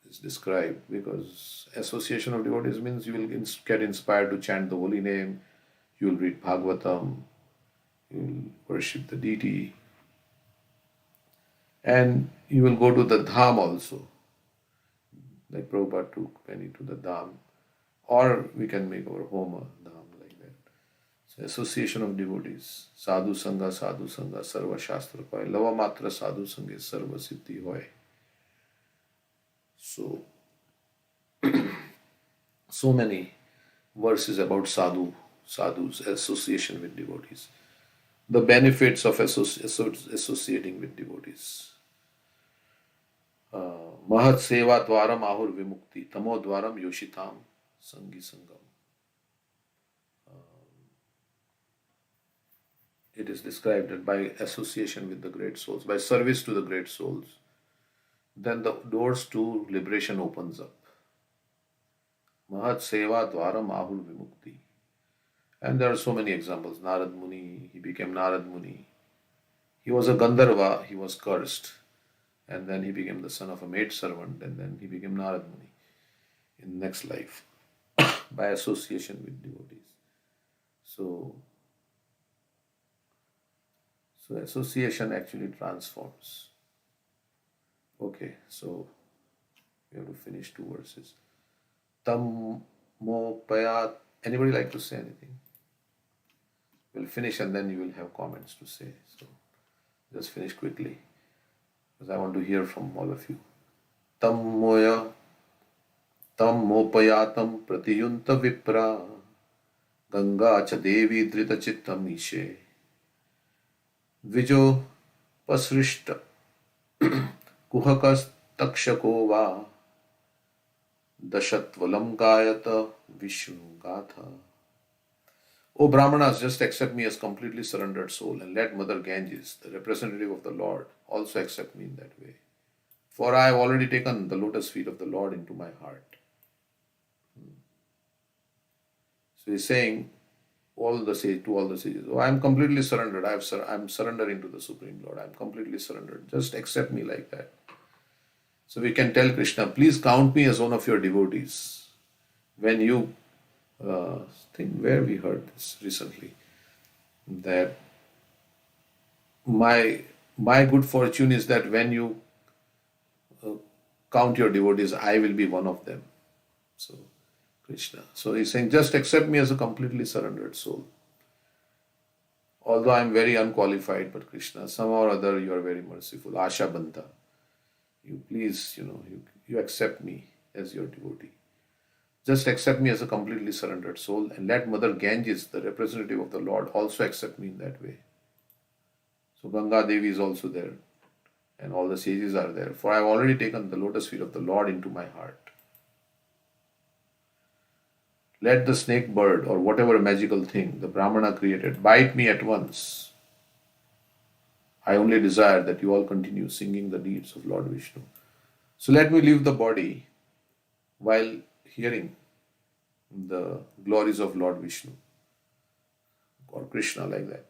is described, because association of devotees means you will get inspired to chant the holy name, you will read Bhagavatam, you will worship the deity, and you will go to the dham also. Like Prabhupada took many to the dham, or we can make our home a dham like that. So association of devotees, sadhu sangha, sarva shastra pai, lava matra sadhu sangha, sarva siddhi hoy. So many verses about sadhus, association with devotees, the benefits of associating with devotees. Mahat seva dwaram ahur vimukti, tamo dwaram yoshitam sangi sangam. It is described that by association with the great souls, by service to the great souls, then the doors to liberation opens up. Mahat seva dwaram ahur vimukti. And there are so many examples. Narad Muni, he became Narad Muni. He was a Gandharva, he was cursed. And then he became the son of a maid servant, and then he became Narad Muni in next life by association with devotees. So association actually transforms. Okay, so we have to finish 2 verses. Tam mo payat. Anybody like to say anything? We'll finish and then you will have comments to say. So just finish quickly, because I want to hear from all of you. Tam mopayatam pratiyunta vipra ganga cha devi drita chittam ishe vijo pasrishta kuhakas takshako va dashatvalam gayata vishnu gatha. O Brahmanas, just accept me as completely surrendered soul, and let Mother Ganges, the representative of the Lord, also accept me in that way. For I have already taken the lotus feet of the Lord into my heart. So he's saying to all the sages, oh, I am completely surrendered. I am surrendering to the Supreme Lord. I am completely surrendered. Just accept me like that. So we can tell Krishna, please count me as one of your devotees. When you think where we heard this recently, that my good fortune is that when you count your devotees, I will be one of them. So Krishna. So he's saying, just accept me as a completely surrendered soul. Although I am very unqualified, but Krishna, somehow or other you are very merciful. Asha Banta. You please, you accept me as your devotee. Just accept me as a completely surrendered soul, and let Mother Ganges, the representative of the Lord, also accept me in that way. So Ganga Devi is also there, and all the sages are there. For I have already taken the lotus feet of the Lord into my heart. Let the snake bird or whatever magical thing the Brahmana created bite me at once. I only desire that you all continue singing the deeds of Lord Vishnu. So let me leave the body while hearing the glories of Lord Vishnu or Krishna, like that.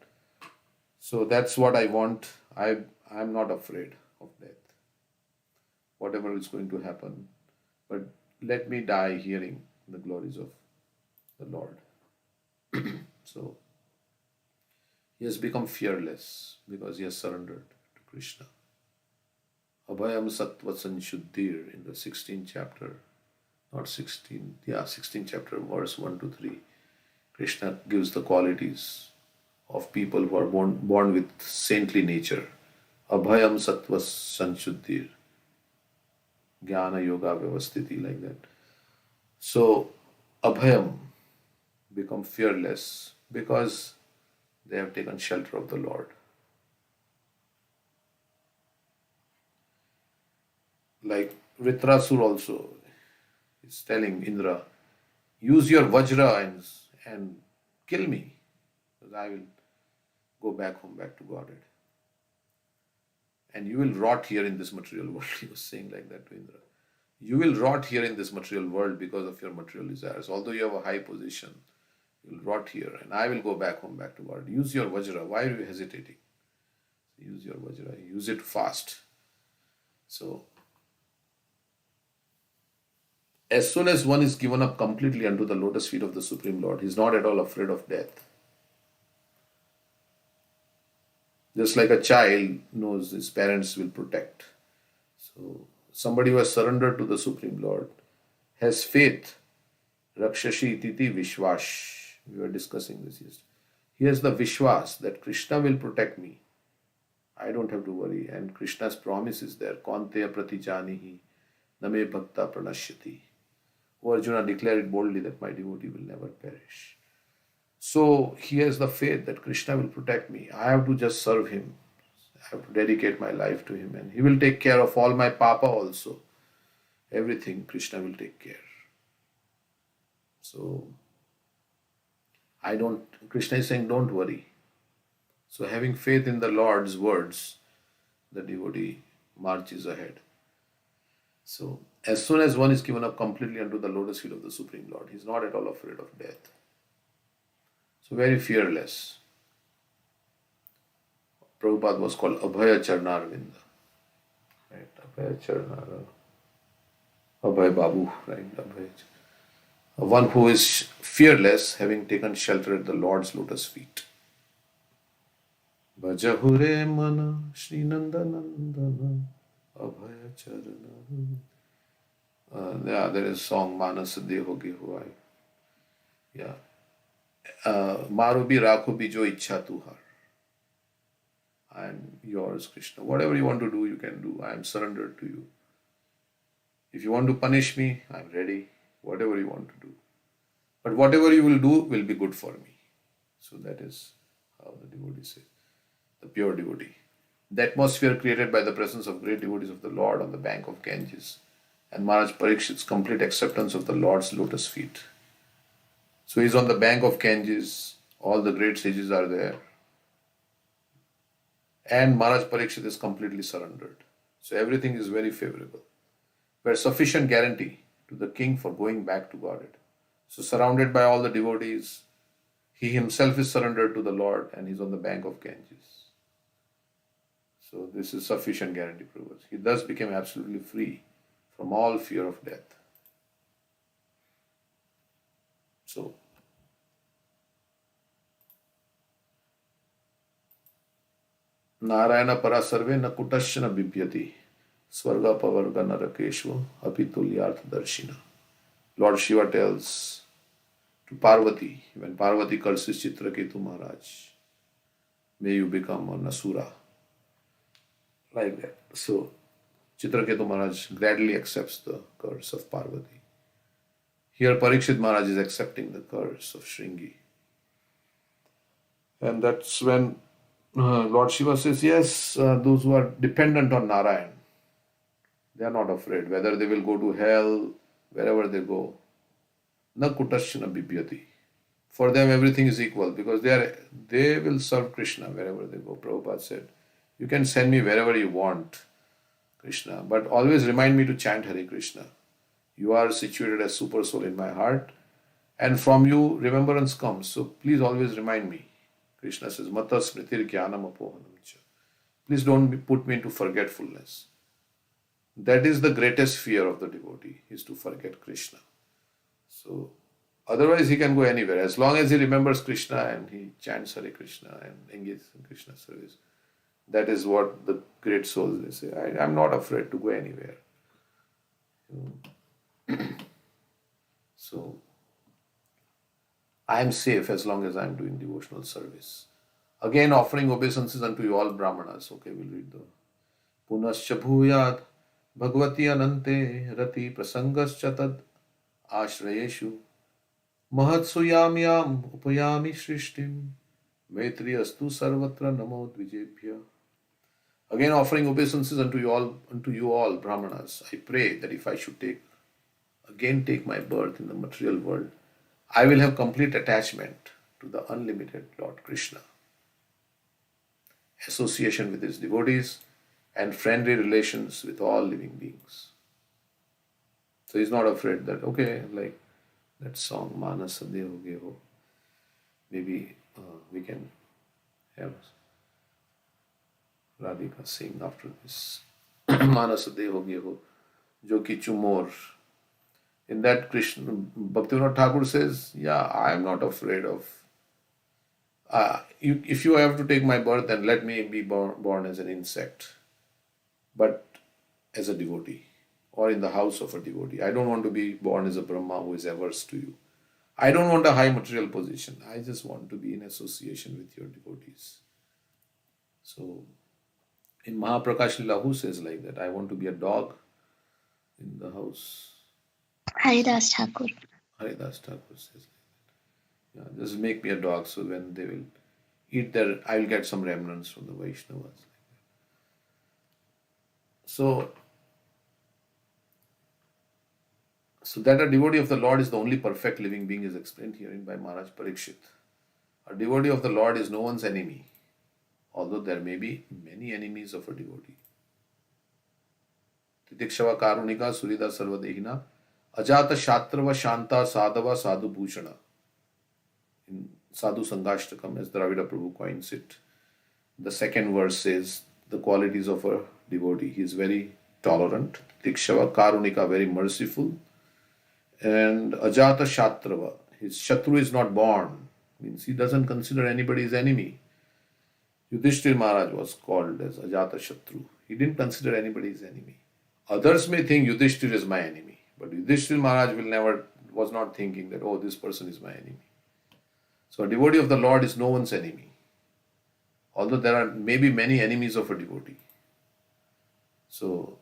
So that's what I want. I am not afraid of death. whatever is going to happen, but let me die hearing the glories of the Lord. So he has become fearless because he has surrendered to Krishna. Abhayam Sattva Sanshuddhir in the 16th chapter, not 16th chapter, verse 1 to 3. Krishna gives the qualities of people who are born with saintly nature. Abhayam Sattva Sanshuddhir. Jnana Yoga Vyavasthiti, like that. So, Abhayam become fearless because they have taken shelter of the Lord. Like Vritrasur also is telling Indra, use your Vajra and kill me, because I will go back home, back to Godhead. And you will rot here in this material world. He was saying like that to Indra. You will rot here in this material world because of your material desires. Although you have a high position, you will rot here, and I will go back home, back to God. Use your Vajra. Why are you hesitating? Use your Vajra. Use it fast. So, as soon as one is given up completely unto the lotus feet of the Supreme Lord, he is not at all afraid of death. Just like a child knows his parents will protect. So, somebody who has surrendered to the Supreme Lord has faith. Rakshashi titi vishwash. We were discussing this yesterday. He has the vishwas that Krishna will protect me. I don't have to worry. And Krishna's promise is there. Kaunteya pratijanihi name bhakta pranashyati. O Arjuna, declare it boldly that my devotee will never perish. So he has the faith that Krishna will protect me. I have to just serve him. I have to dedicate my life to him, and he will take care of all my papa also. Everything Krishna will take care. So Krishna is saying, don't worry. So having faith in the Lord's words, the devotee marches ahead. So as soon as one is given up completely unto the lotus feet of the Supreme Lord, he is not at all afraid of death. So very fearless. Prabhupada was called Abhaya Charnarvinda. Right? Abhaya Charnar. Abhay Babu. Right? Abhaya. One who is fearless, having taken shelter at the Lord's lotus feet. Bhajahure mana Shri Nandanandana Abhaya Charana. There is a song, Manas Deho Ge Huai. Yeah. Maru bhi rakho bhi jo ichha tuhar. I am yours, Krishna. Whatever you want to do, you can do. I am surrendered to you. If you want to punish me, I am ready. Whatever you want to do. But whatever you will do will be good for me. So that is how the devotee says. The pure devotee. The atmosphere created by the presence of great devotees of the Lord on the bank of Ganges, and Maharaj Parikshit's complete acceptance of the Lord's lotus feet. So he's on the bank of Ganges, all the great sages are there, and Maharaj Parikshit is completely surrendered. So everything is very favorable. There's sufficient guarantee to the king for going back to Godhead. So surrounded by all the devotees, he himself is surrendered to the Lord, and he's on the bank of Ganges. So this is sufficient guarantee, Prabhu. He thus became absolutely free from all fear of death. So, Narayana parasarve na kutashana bibhyati swarga pavarga narakeshva apitulyartha darshina. Lord Shiva tells to Parvati, when Parvati curses Chitraketu Maharaj, may you become an asura. Like that. So, Chitraketu Maharaj gladly accepts the curse of Parvati. Here Parikshit Maharaj is accepting the curse of Shringi. And that's when Lord Shiva says, yes, those who are dependent on Narayan, they are not afraid. Whether they will go to hell, wherever they go, na kutashana bibhyati. For them everything is equal because they will serve Krishna wherever they go. Prabhupada said, you can send me wherever you want, Krishna, but always remind me to chant Hare Krishna. You are situated as super soul in my heart, and from you remembrance comes. So please always remind me. Krishna says, Mata smritir jnanam apohanam cha. Please don't put me into forgetfulness. That is the greatest fear of the devotee, is to forget Krishna. So otherwise he can go anywhere. As long as he remembers Krishna and he chants Hare Krishna and engages in Krishna service. That is what the great souls, they say. I'm not afraid to go anywhere. So I am safe as long as I am doing devotional service. Again, offering obeisances unto you all Brahmanas. Okay, we'll read the Punascha bhuyat bhagavati anante rati prasangascha tad ashrayeshu mahatsuyamyam upayami shrishtim maitri astu sarvatra namo dvijebhya. Again, offering obeisances unto you all Brahmanas. I pray that if I should take my birth in the material world, I will have complete attachment to the unlimited Lord Krishna, association with his devotees, and friendly relations with all living beings. So he's not afraid that, okay, like that song, Manasa Deho Geho, maybe we can have Radhika sing after this. Manasa Deho Geho, Jo Kichu More. In that, Krishna, Bhaktivinoda Thakur says, yeah, I am not afraid of, if you have to take my birth, then let me be born as an insect, but as a devotee, or in the house of a devotee. I don't want to be born as a Brahma who is averse to you. I don't want a high material position. I just want to be in association with your devotees. So, in Mahaprakash Lila, who says like that? I want to be a dog in the house.
Haridas Thakur.
Haridas Thakur says like that. Yeah, just make me a dog, so when they will eat there, I will get some remnants from the Vaishnavas. So that a devotee of the Lord is the only perfect living being is explained herein by Maharaj Parikshit. A devotee of the Lord is no one's enemy, although there may be many enemies of a devotee. Titikshava Karunika Surida Sarvadehina Ajata Shatrava Shanta Sadhava Sadhu Bhushana. In Sadhu Sangashtakam, as Dravida Prabhu coins it, the second verse says the qualities of a devotee. He is very tolerant. Tikshava Karunika, very merciful. And Ajata Shatrava, his Shatru is not born. Means he doesn't consider anybody his enemy. Yudhishthir Maharaj was called as Ajata Shatru. He didn't consider anybody his enemy. Others may think Yudhishthir is my enemy, but Yudhishthir Maharaj was not thinking that, oh, this person is my enemy. So a devotee of the Lord is no one's enemy, although there are maybe many enemies of a devotee. So,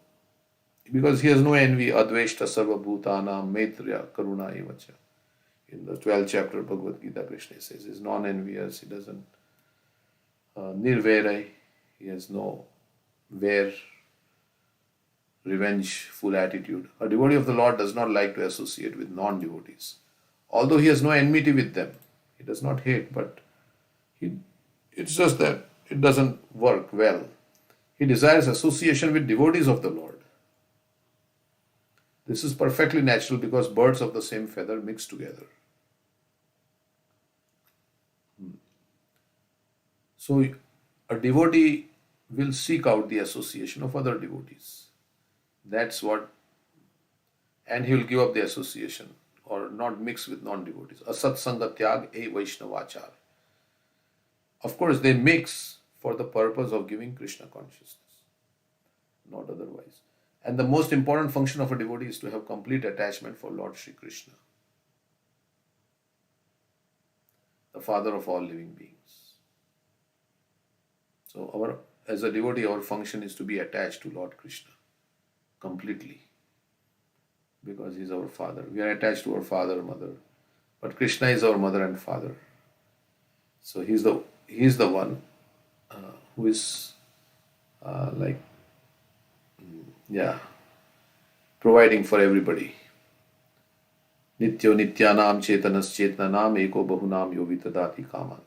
because he has no envy, Adveshta Sarva Bhutanam Maitriya Karuna Evacha. In the 12th chapter of Bhagavad Gita, Krishna says he's non-envious, he doesn't nirverai, he has no revengeful attitude. A devotee of the Lord does not like to associate with non-devotees, although he has no enmity with them. He does not hate, but it's just that it doesn't work well. He desires association with devotees of the Lord. This is perfectly natural because birds of the same feather mix together. So a devotee will seek out the association of other devotees. That's what, and he will give up the association or not mix with non-devotees. Asatsanga tyag e Vaishnavachar. Of course, they mix for the purpose of giving Krishna consciousness, not otherwise. And the most important function of a devotee is to have complete attachment for Lord Shri Krishna, the Father of all living beings. So as a devotee, our function is to be attached to Lord Krishna completely, because he is our Father. We are attached to our father, mother, but Krishna is our mother and father. So he is the one who is providing for everybody. Nityo nityanam chetanas chetanam eko bahunam yovitadati kaman.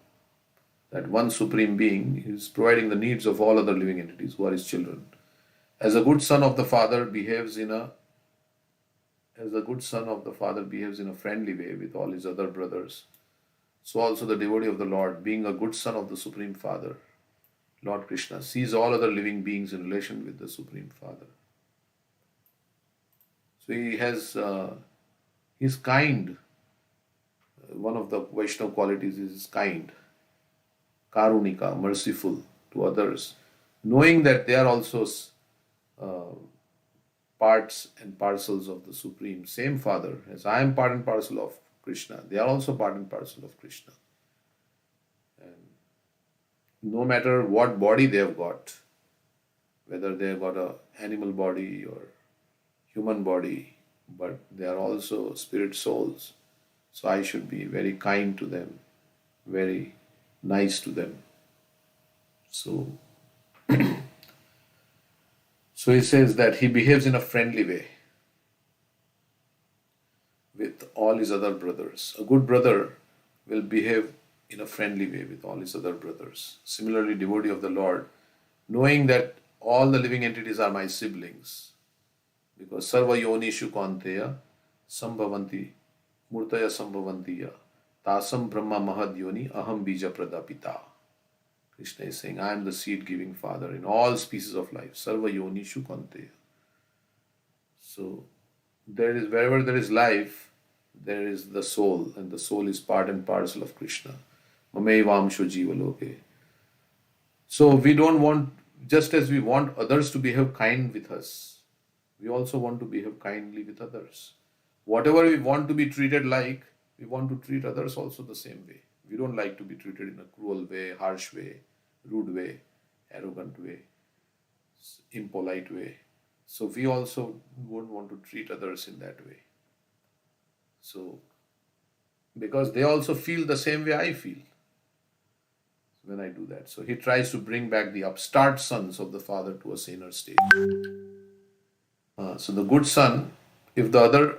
That one supreme being is providing the needs of all other living entities who are his children. As a good son of the Father behaves in a friendly way with all his other brothers, so also the devotee of the Lord, being a good son of the Supreme Father, Lord Krishna, sees all other living beings in relation with the Supreme Father. So he's kind. One of the Vaishnava qualities is kind, karunika, merciful to others, knowing that they are also uh, parts and parcels of the Supreme, same Father. As I am part and parcel of Krishna, they are also part and parcel of Krishna. And no matter what body they have got, whether they have got a animal body or human body, but they are also spirit souls. So I should be very kind to them, very nice to them. So, so he says that he behaves in a friendly way with all his other brothers. A good brother will behave in a friendly way with all his other brothers. Similarly, devotee of the Lord, knowing that all the living entities are my siblings, because sarva yonishu kanteya sambhavanti murtaya sambhavantiya tasam brahma mahad yoni aham bija pradapita. Krishna is saying, I am the seed giving father in all species of life. Sarva yonishu kanteya. So there is, wherever there is life, there is the soul, and the soul is part and parcel of Krishna. Mamevamsho jiva loke. So we don't want, just as we want others to behave kind with us, we also want to behave kindly with others. Whatever we want to be treated like, we want to treat others also the same way. We don't like to be treated in a cruel way, harsh way, rude way, arrogant way, impolite way. So we also won't want to treat others in that way. So, because they also feel the same way I feel when I do that. So he tries to bring back the upstart sons of the father to a saner state. So the good son, if there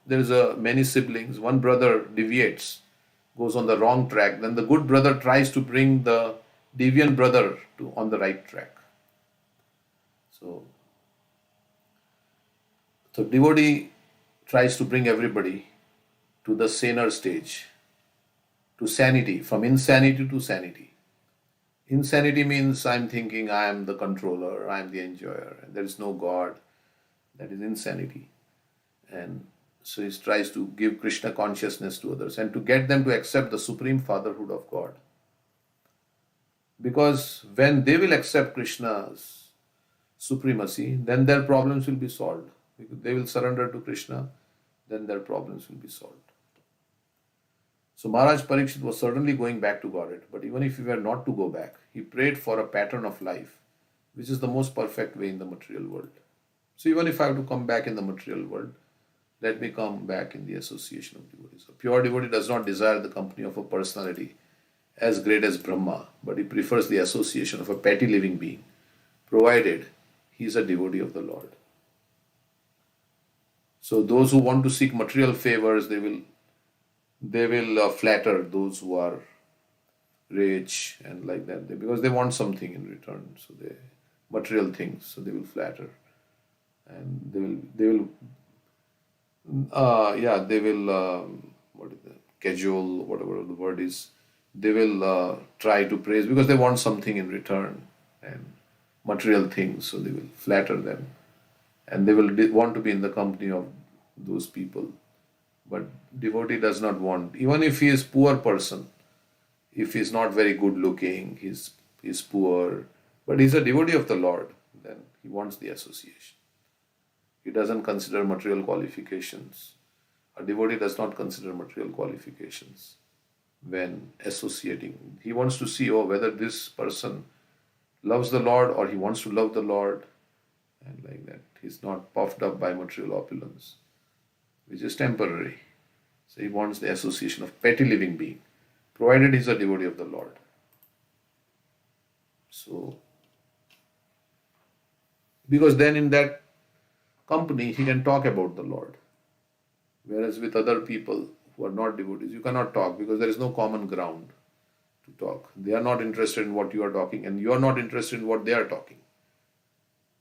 is many siblings, one brother deviates, goes on the wrong track, then the good brother tries to bring the deviant brother on the right track. So devotee tries to bring everybody to the saner stage, to sanity, from insanity to sanity. Insanity means I'm thinking I am the controller, I am the enjoyer, and there is no God. That is insanity. And so he tries to give Krishna consciousness to others and to get them to accept the supreme fatherhood of God. Because when they will accept Krishna's supremacy, then their problems will be solved. Because they will surrender to Krishna, then their problems will be solved. So Maharaj Parikshit was certainly going back to Godhead, but even if he were not to go back, he prayed for a pattern of life, which is the most perfect way in the material world. So even if I have to come back in the material world, let me come back in the association of devotees. A pure devotee does not desire the company of a personality as great as Brahma, but he prefers the association of a petty living being, provided he is a devotee of the Lord. So those who want to seek material favors, they will flatter those who are rich and like that, because they want something in return. So they material things, so they will flatter, and they will what is that, cajole, whatever the word is, they will try to praise because they want something in return and material things, so they will flatter them, and they will want to be in the company of those people. But devotee does not want, even if he is poor person, if he is not very good looking, he's poor, but he's a devotee of the Lord, then he wants the association. He doesn't consider material qualifications. A devotee does not consider material qualifications when associating. He wants to see, whether this person loves the Lord or he wants to love the Lord, and like that. He's not puffed up by material opulence, which is temporary. So he wants the association of petty living being, provided he's a devotee of the Lord. So, because then in that company he can talk about the Lord. Whereas with other people who are not devotees, you cannot talk because there is no common ground to talk. They are not interested in what you are talking, and you are not interested in what they are talking.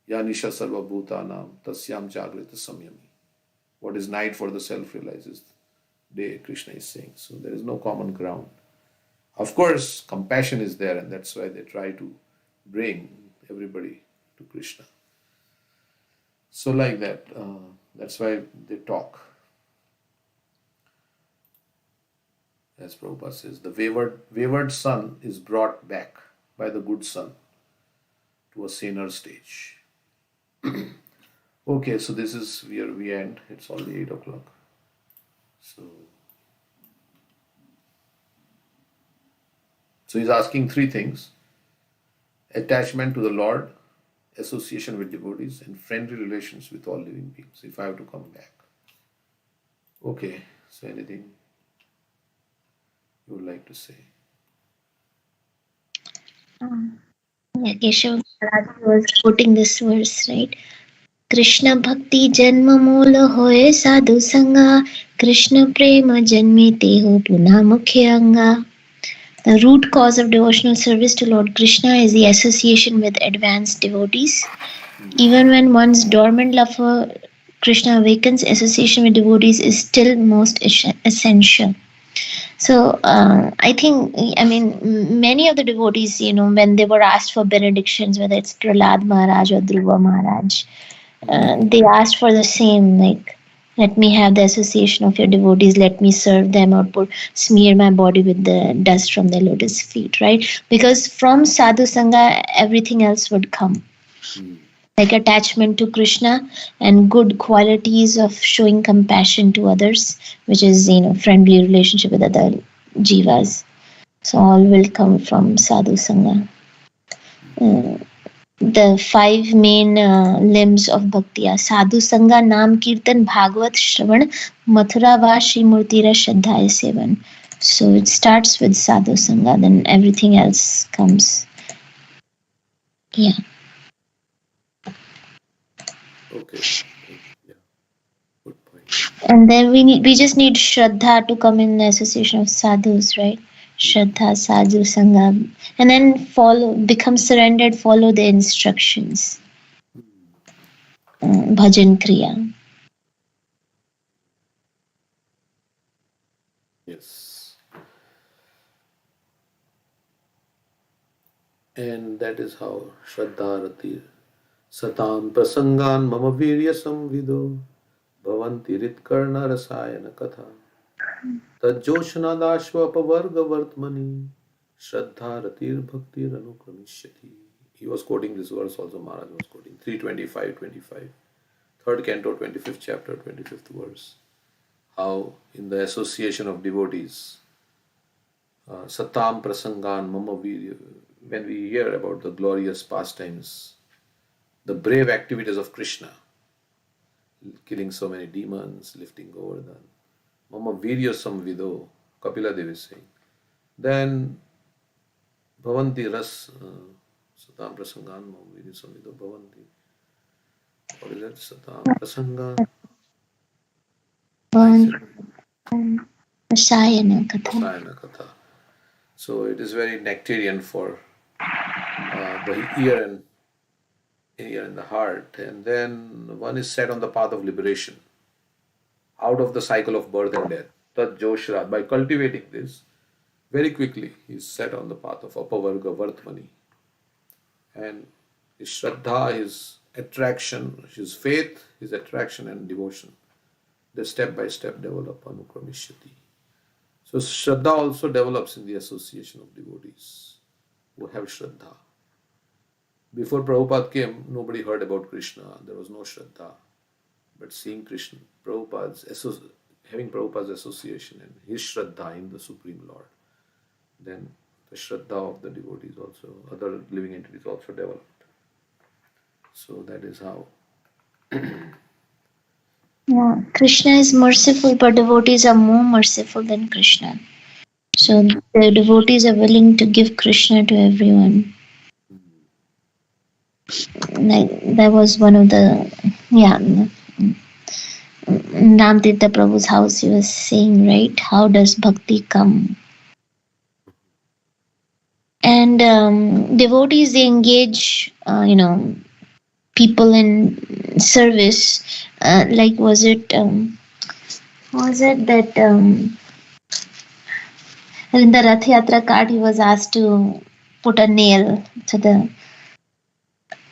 Ya nisha sarva bhutanam tasyam jagrita samyami. What is night for the self realizes day, Krishna is saying. So there is no common ground. Of course, compassion is there, and that's why they try to bring everybody to Krishna. So like that, that's why they talk. As Prabhupada says, the wayward son is brought back by the good son to a saner stage. Okay, so this is where we end. It's already 8 o'clock. So he's asking three things: attachment to the Lord, association with devotees, and friendly relations with all living beings. If I have to come back. Okay, so anything you would like to say?
Yeah, Keshav Maharaj was quoting this verse, right? Krishna Bhakti Janma Mola Hoye Sadhu Sangha, Krishna Prema Janme Teho Punha Mukhya Anga. The root cause of devotional service to Lord Krishna is the association with advanced devotees. Even when one's dormant love for Krishna awakens, association with devotees is still most essential. So I think, many of the devotees, when they were asked for benedictions, whether it's Prahlad Maharaj or Dhruva Maharaj, they asked for the same, like, let me have the association of your devotees, let me serve them, or smear my body with the dust from their lotus feet, right? Because from Sadhu Sangha, everything else would come. Like attachment to Krishna and good qualities of showing compassion to others, which is, friendly relationship with other jivas. So all will come from Sadhu Sangha. The 5 main limbs of bhakti are Sadhu Sangha, Nam Kirtan, Bhagavad, Shravan, Mathura Va, Shri Murtira, Shraddha, Sevan. So it starts with Sadhu Sangha, then everything else comes. Yeah.
Okay. Yeah. Good point.
And then we just need Shraddha to come in the association of sadhus, right? Shraddha, Sadhu, Sangha. And then become surrendered, follow the instructions. Bhajan Kriya.
Yes. And that is how Shraddha Rati Satam Prasangan Mama Virya Samvido Bhavanti Ritkarna Rasayana Katha Tajjoshanadashva Pavarga Vartmani Shraddha Ratir Bhakti Ranukramishati. He was quoting this verse also, Maharaj was quoting 325-25, 3rd canto, 25th chapter, 25th verse. How in the association of devotees, Satam Prasangan Mama Virya, when we hear about the glorious pastimes, the brave activities of Krishna, killing so many demons, lifting Govardhan, Mama Virya Samvido, Kapila Devi is saying, then Bhavanti Ras, Satam Prasangan Mama Virya Samvido Bhavanti. What is that? Satam Prasangan.
Rasayana Katha.
Rasayana Katha. So it is very nectarian for the ear and the heart. And then one is set on the path of liberation, out of the cycle of birth and death. Tat Joshra. By cultivating this, very quickly he is set on the path of Apavarga Vartmani. And his Shraddha, his attraction, his faith, his attraction and devotion, they step by step develop Anukramishati. So Shraddha also develops in the association of devotees who have Shraddha. Before Prabhupada came, nobody heard about Krishna. There was no Shraddha. But seeing Krishna, having Prabhupada's association and his Shraddha in the Supreme Lord, then the Shraddha of the devotees also, other living entities also developed. So that is how.
Yeah, Krishna is merciful, but devotees are more merciful than Krishna. So the devotees are willing to give Krishna to everyone. Like that was one of the Ramtirtha Prabhu's house. He was saying, right? How does bhakti come? And devotees, they engage, people in service. Like was it that in the Rath Yatra cart he was asked to put a nail to the.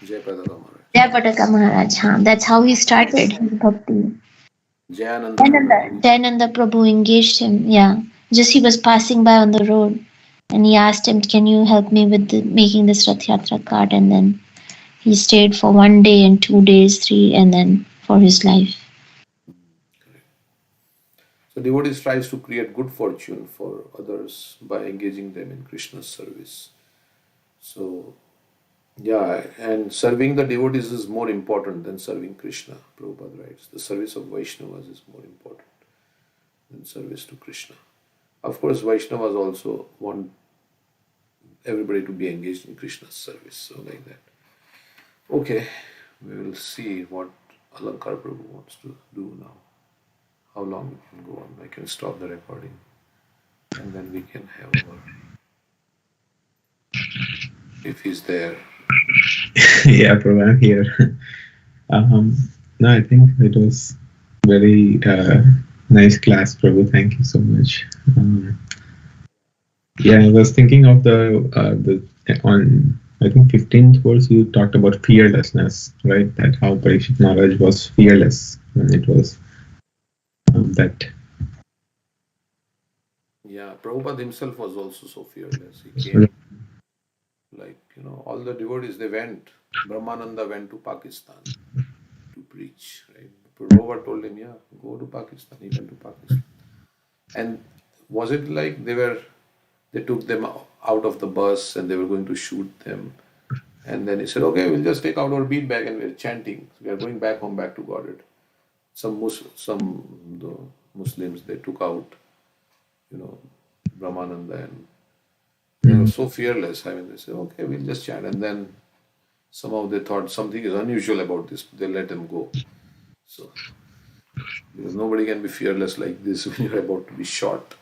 Jai Pradaka Maharaj.
Jayapataka Maharaj, that's how he started his bhakti.
Jayananda Prabhu.
Jayananda Prabhu engaged him, Just he was passing by on the road and he asked him, can you help me with making this Rath Yatra cart? And then he stayed for 1 day and 2 days, 3, and then for his life.
So devotees tries to create good fortune for others by engaging them in Krishna's service. So yeah, and serving the devotees is more important than serving Krishna. Prabhupada writes, the service of Vaishnavas is more important than service to Krishna. Of course, Vaishnavas also want everybody to be engaged in Krishna's service, so like that. Okay, we will see what Alankar Prabhu wants to do now. How long we can go on. I can stop the recording and then we can have our, if he's there.
Yeah, Prabhu, I'm here. No, I think it was very nice class, Prabhu. Thank you so much. Yeah, I was thinking of the on I think 15th verse you talked about fearlessness, right? That how Parikshit Maharaj was fearless when it was that.
Yeah, Prabhupada himself was also so fearless. He came, like, all the devotees, they went. Brahmananda went to Pakistan to preach, right? Prabhupada told him, yeah, go to Pakistan. He went to Pakistan. And was it like they took them out of the bus and they were going to shoot them? And then he said, okay, we'll just take out our bead bag and we're chanting. We are going back home, back to Godhead. Some the Muslims, they took out, Brahmananda, and they were so fearless. I mean, they said, okay, we'll just chant. And then somehow they thought something is unusual about this. They let them go. So, because nobody can be fearless like this when you're about to be shot.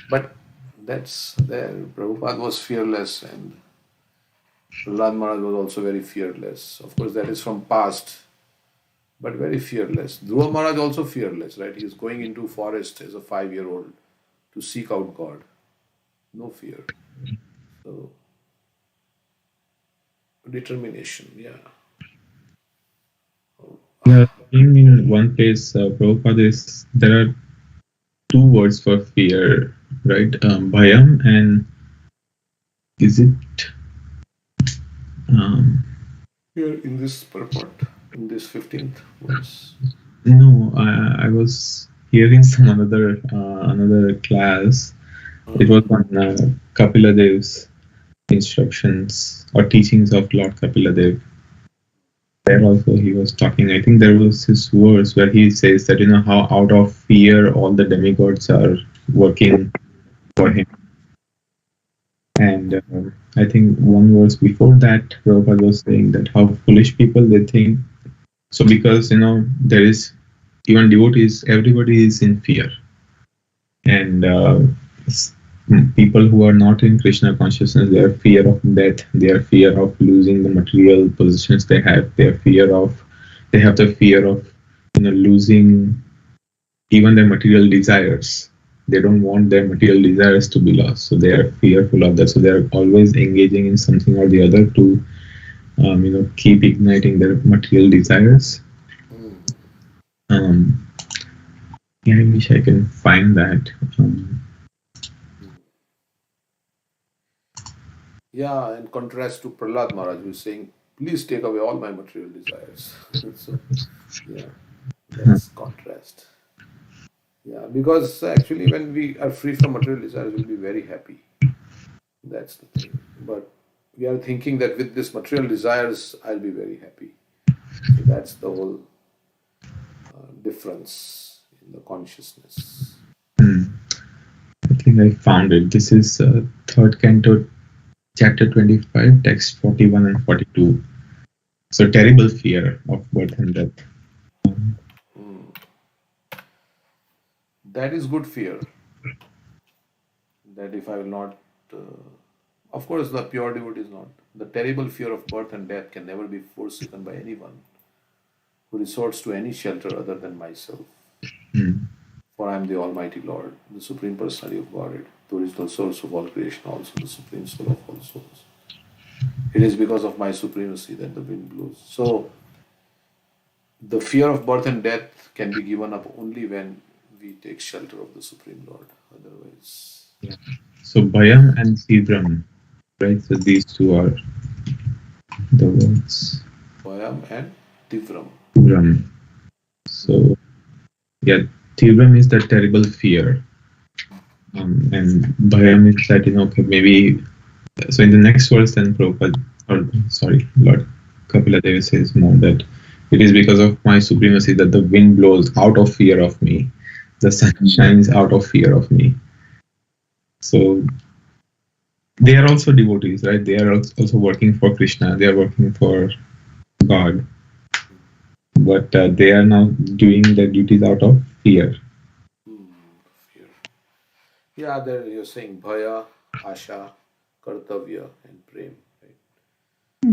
But that's there. Prabhupada was fearless and Prahlad Maharaj was also very fearless. Of course, that is from past, but very fearless. Dhruva Maharaj also fearless, right? He is going into forest as a 5-year-old to seek out God. No fear. So, determination, yeah.
Yeah, in one place, Prabhupada is there are 2 words for fear, right? Bhayam and is it?
Here in this purport, in this 15th verse.
No, I was hearing some another class. It was on Kapila Dev's instructions or teachings of Lord Kapila Dev. There also he was talking. I think there was his verse where he says that how out of fear all the demigods are working for him. And I think one verse before that, Prabhupada was saying that how foolish people they think. So because there is even devotees, everybody is in fear, and people who are not in Krishna consciousness, they are fear of death, they are fear of losing the material possessions they have, they have the fear of losing even their material desires. They don't want their material desires to be lost, so they are fearful of that. So they are always engaging in something or the other to keep igniting their material desires. Yeah, I wish I can find that.
Yeah, in contrast to Prahlad Maharaj, who is saying, please take away all my material desires. So, yeah, that's contrast. Yeah, because actually when we are free from material desires, we'll be very happy. That's the thing. But we are thinking that with this material desires, I'll be very happy. So that's the whole difference in the consciousness.
I think I found it. This is third canto, chapter 25, text 41 and 42. So terrible fear of birth and death.
That is good fear. That if I will not, of course, the pure devotee is not. The terrible fear of birth and death can never be forsaken by anyone who resorts to any shelter other than myself. For I am the Almighty Lord, the Supreme Personality of Godhead, the original source of all creation, also the Supreme Soul of all souls. It is because of my supremacy that the wind blows. So the fear of birth and death can be given up only when we take shelter of the Supreme Lord. Otherwise,
Yeah. So Bhayam and Tivram, right? So these two are the words.
Bhayam and Tivram.
Tivram. So yeah, Tivram is the terrible fear. And Bhayam is that, okay, maybe. So in the next verse, then Prabhupada, Lord Kapila Deva says more that it is because of my supremacy that the wind blows out of fear of me, the sun shines out of fear of me. So they are also devotees, right? They are also working for Krishna. They are working for God, but they are now doing their duties out of fear.
Fear. Yeah, there you're saying Bhaya, Asha, Kartavya, and Prem. Right?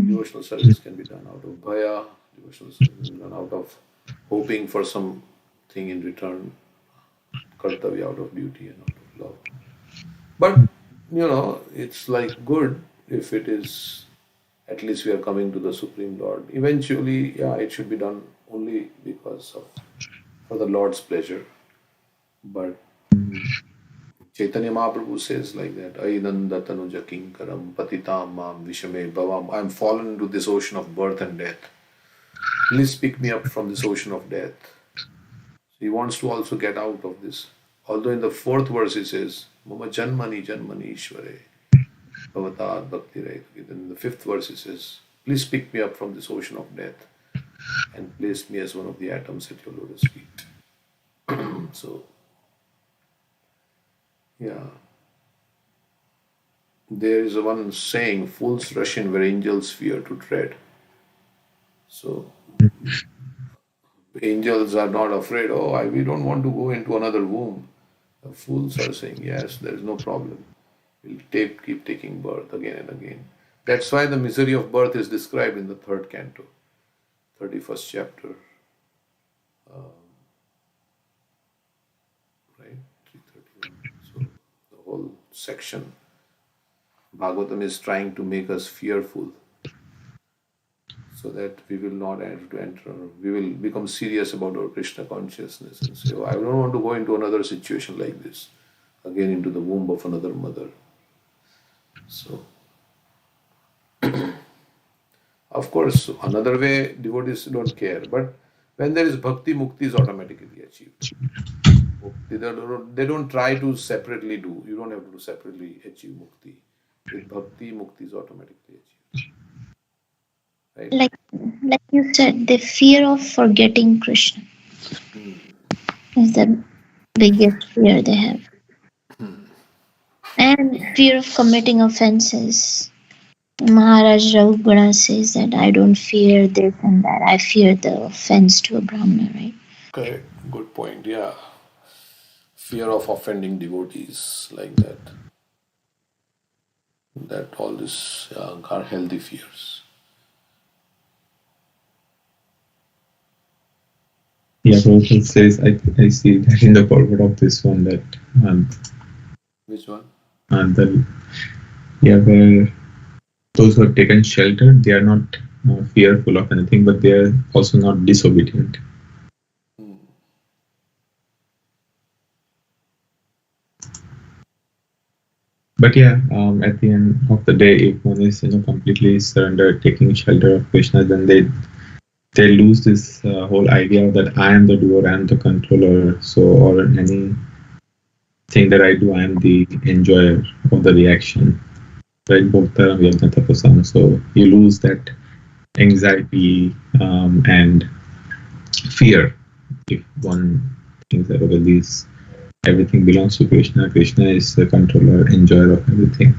Devotional service can be done out of Bhaya. Devotional service can be done out of hoping for something in return. Kartavya out of duty and out of love. But it's like good if it is, at least we are coming to the Supreme Lord. Eventually, yeah, it should be done only because of for the Lord's pleasure. But Chaitanya Mahaprabhu says like that, Ainanda tanuja kinkaram patitam mam vishame bhavam. I am fallen into this ocean of birth and death. Please pick me up from this ocean of death. So he wants to also get out of this. Although in the fourth verse he says, Mama janmani janmani ishvare bhavatad bhakti rai. Then in the fifth verse he says, please pick me up from this ocean of death and place me as one of the atoms at your lotus feet. So, yeah. There is one saying, fools rush in where angels fear to tread. So, angels are not afraid, we don't want to go into another womb. The fools are saying, yes, there is no problem. We'll keep taking birth again and again. That's why the misery of birth is described in the third canto, 31st chapter. Right? 331. So the whole section, Bhagavatam is trying to make us fearful so that we will not enter, we will become serious about our Krishna consciousness and say, I don't want to go into another situation like this, again into the womb of another mother. So, of course, another way devotees don't care, but when there is bhakti, mukti is automatically achieved. They don't try to separately do. You don't have to separately achieve mukti. With bhakti, mukti is automatically achieved. Right?
Like you said, the fear of forgetting Krishna is the biggest fear they have. And fear of committing offenses. Maharaj Raghugana says that I don't fear this and that. I fear the offense to a Brahmana, right?
Correct. Good point. Yeah. Fear of offending devotees like that. That all these are healthy fears.
Yeah, Prabhupada says, I see that in the forward of this one that
Which one?
Where those who have taken shelter, they are not fearful of anything, but they are also not disobedient. But yeah, at the end of the day, if one is completely surrendered, taking shelter of Krishna, then they lose this whole idea that I am the doer, I am the controller. So, or anything that I do, I am the enjoyer of the reaction. Right? So you lose that anxiety and fear if one thinks that everything belongs to Krishna. Krishna is the controller, enjoyer of everything.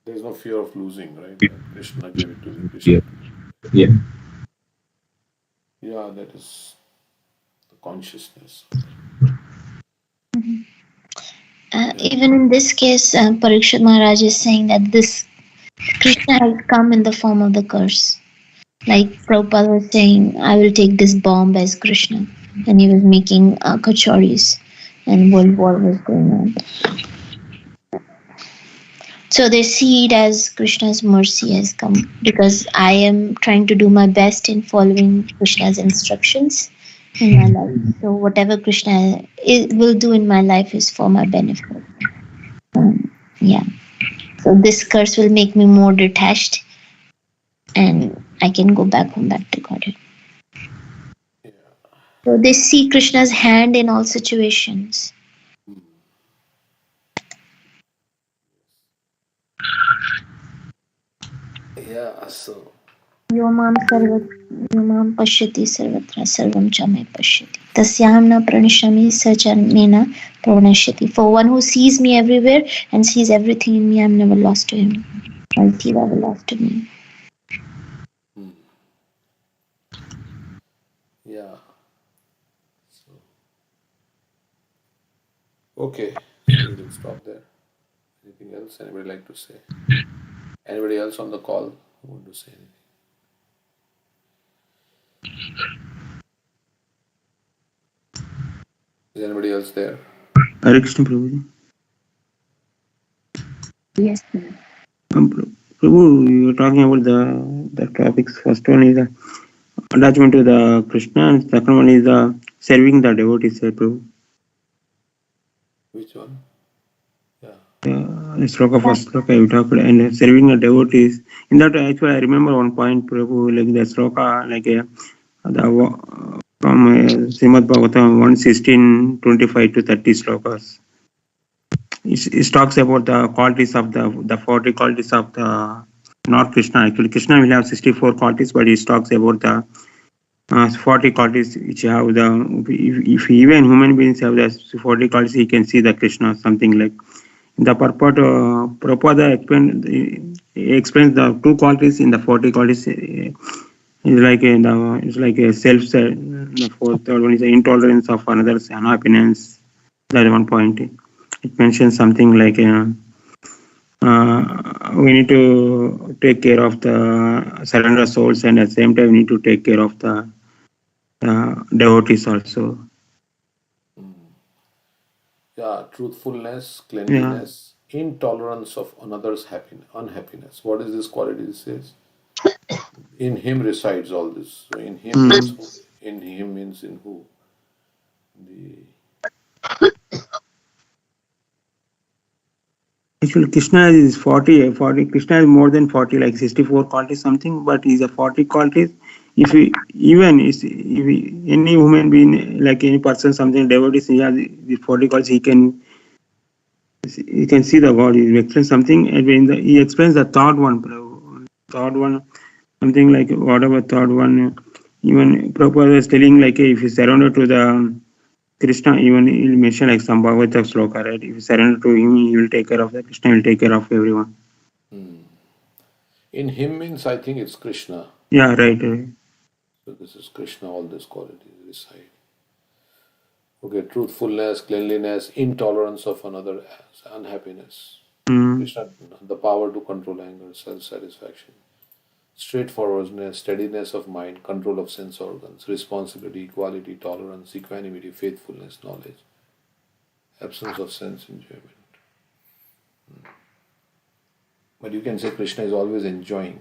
There's no fear of losing, right? Krishna gave it to me. Krishna.
Yeah.
Yeah, that is the consciousness.
Even in this case, Parikshit Maharaj is saying that this Krishna has come in the form of the curse. Like Prabhupada was saying, I will take this bomb as Krishna. And he was making kachoris and World War was going on. So they see it as Krishna's mercy has come because I am trying to do my best in following Krishna's instructions in my life. So whatever Krishna will do in my life is for my benefit. Yeah. So this curse will make me more detached, and I can go back home back to Godhead.
Yeah.
So they see Krishna's hand in all situations.
Yeah, so
यो मां पश्यति सर्वत्र सर्वं च मे पश्यति तस्याहं न प्रणश्यामि स च मे न प्रणश्यति. For one who sees me everywhere and sees everything in me, I am never lost to him. Or he never lost to me.
yeah. So okay, so we will stop there. Anything else anybody like to say? Anybody else on the call who want to say anything? Is anybody else there?
Hare Krishna Prabhu.
Yes.
Prabhu, you were talking about the topics. First one is the attachment to the Krishna, and second one is the serving the devotees, Prabhu.
Which one? Yeah.
Sloka, first sloka you talked, and serving the devotees. In that, actually, I remember one point, Prabhu, like the sloka, like from Srimad Bhagavatam 1:16, 25 to 30 slokas. It talks about the qualities of the 40 qualities of the not Krishna. Actually, Krishna will have 64 qualities, but it talks about the 40 qualities which have the. If even human beings have the 40 qualities, he can see the Krishna. Something like the purport. Prabhupada explains the two qualities in the 40 qualities. It's like a self. The third one is the intolerance of another's unhappiness. That is one point. It mentions something like we need to take care of the surrender souls, and at the same time we need to take care of the devotees also.
Yeah, truthfulness, cleanliness, intolerance of another's unhappiness. What is this quality it says? In him resides all this. So in him means who? In him means in who?
Actually, Krishna is 40. Krishna is more than 40, like 64 qualities something, but he's a 40 qualities. If any human being, like any person, something devotees, he has the 40 qualities, he can see the God. He explains something, and he explains the third one. Third one, something like whatever third one. Even Prabhupada is telling, like if you surrender to the Krishna, even he'll mention like some Bhagavata sloka, right? If you surrender to him, he will take care of the Krishna, will take care of everyone.
In him means I think it's Krishna.
Yeah, right.
So this is Krishna, all these qualities reside. Okay, truthfulness, cleanliness, intolerance of another, unhappiness. Krishna, the power to control anger, self-satisfaction, straightforwardness, steadiness of mind, control of sense organs, responsibility, equality, tolerance, equanimity, faithfulness, knowledge, absence of sense enjoyment. But you can say Krishna is always enjoying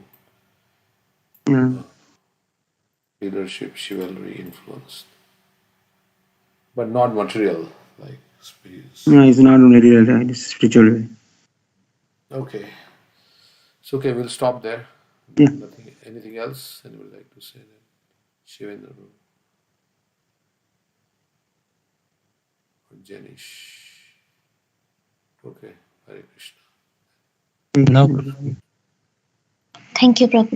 leadership, chivalry, influence, but not material like space.
No, it's not material, right? It's spiritual way.
Okay. So okay, we'll stop there.
Yeah.
Anything else anyone would like to say? Shivendra or Janish. Okay, Hare Krishna.
Thank you, Prabhu.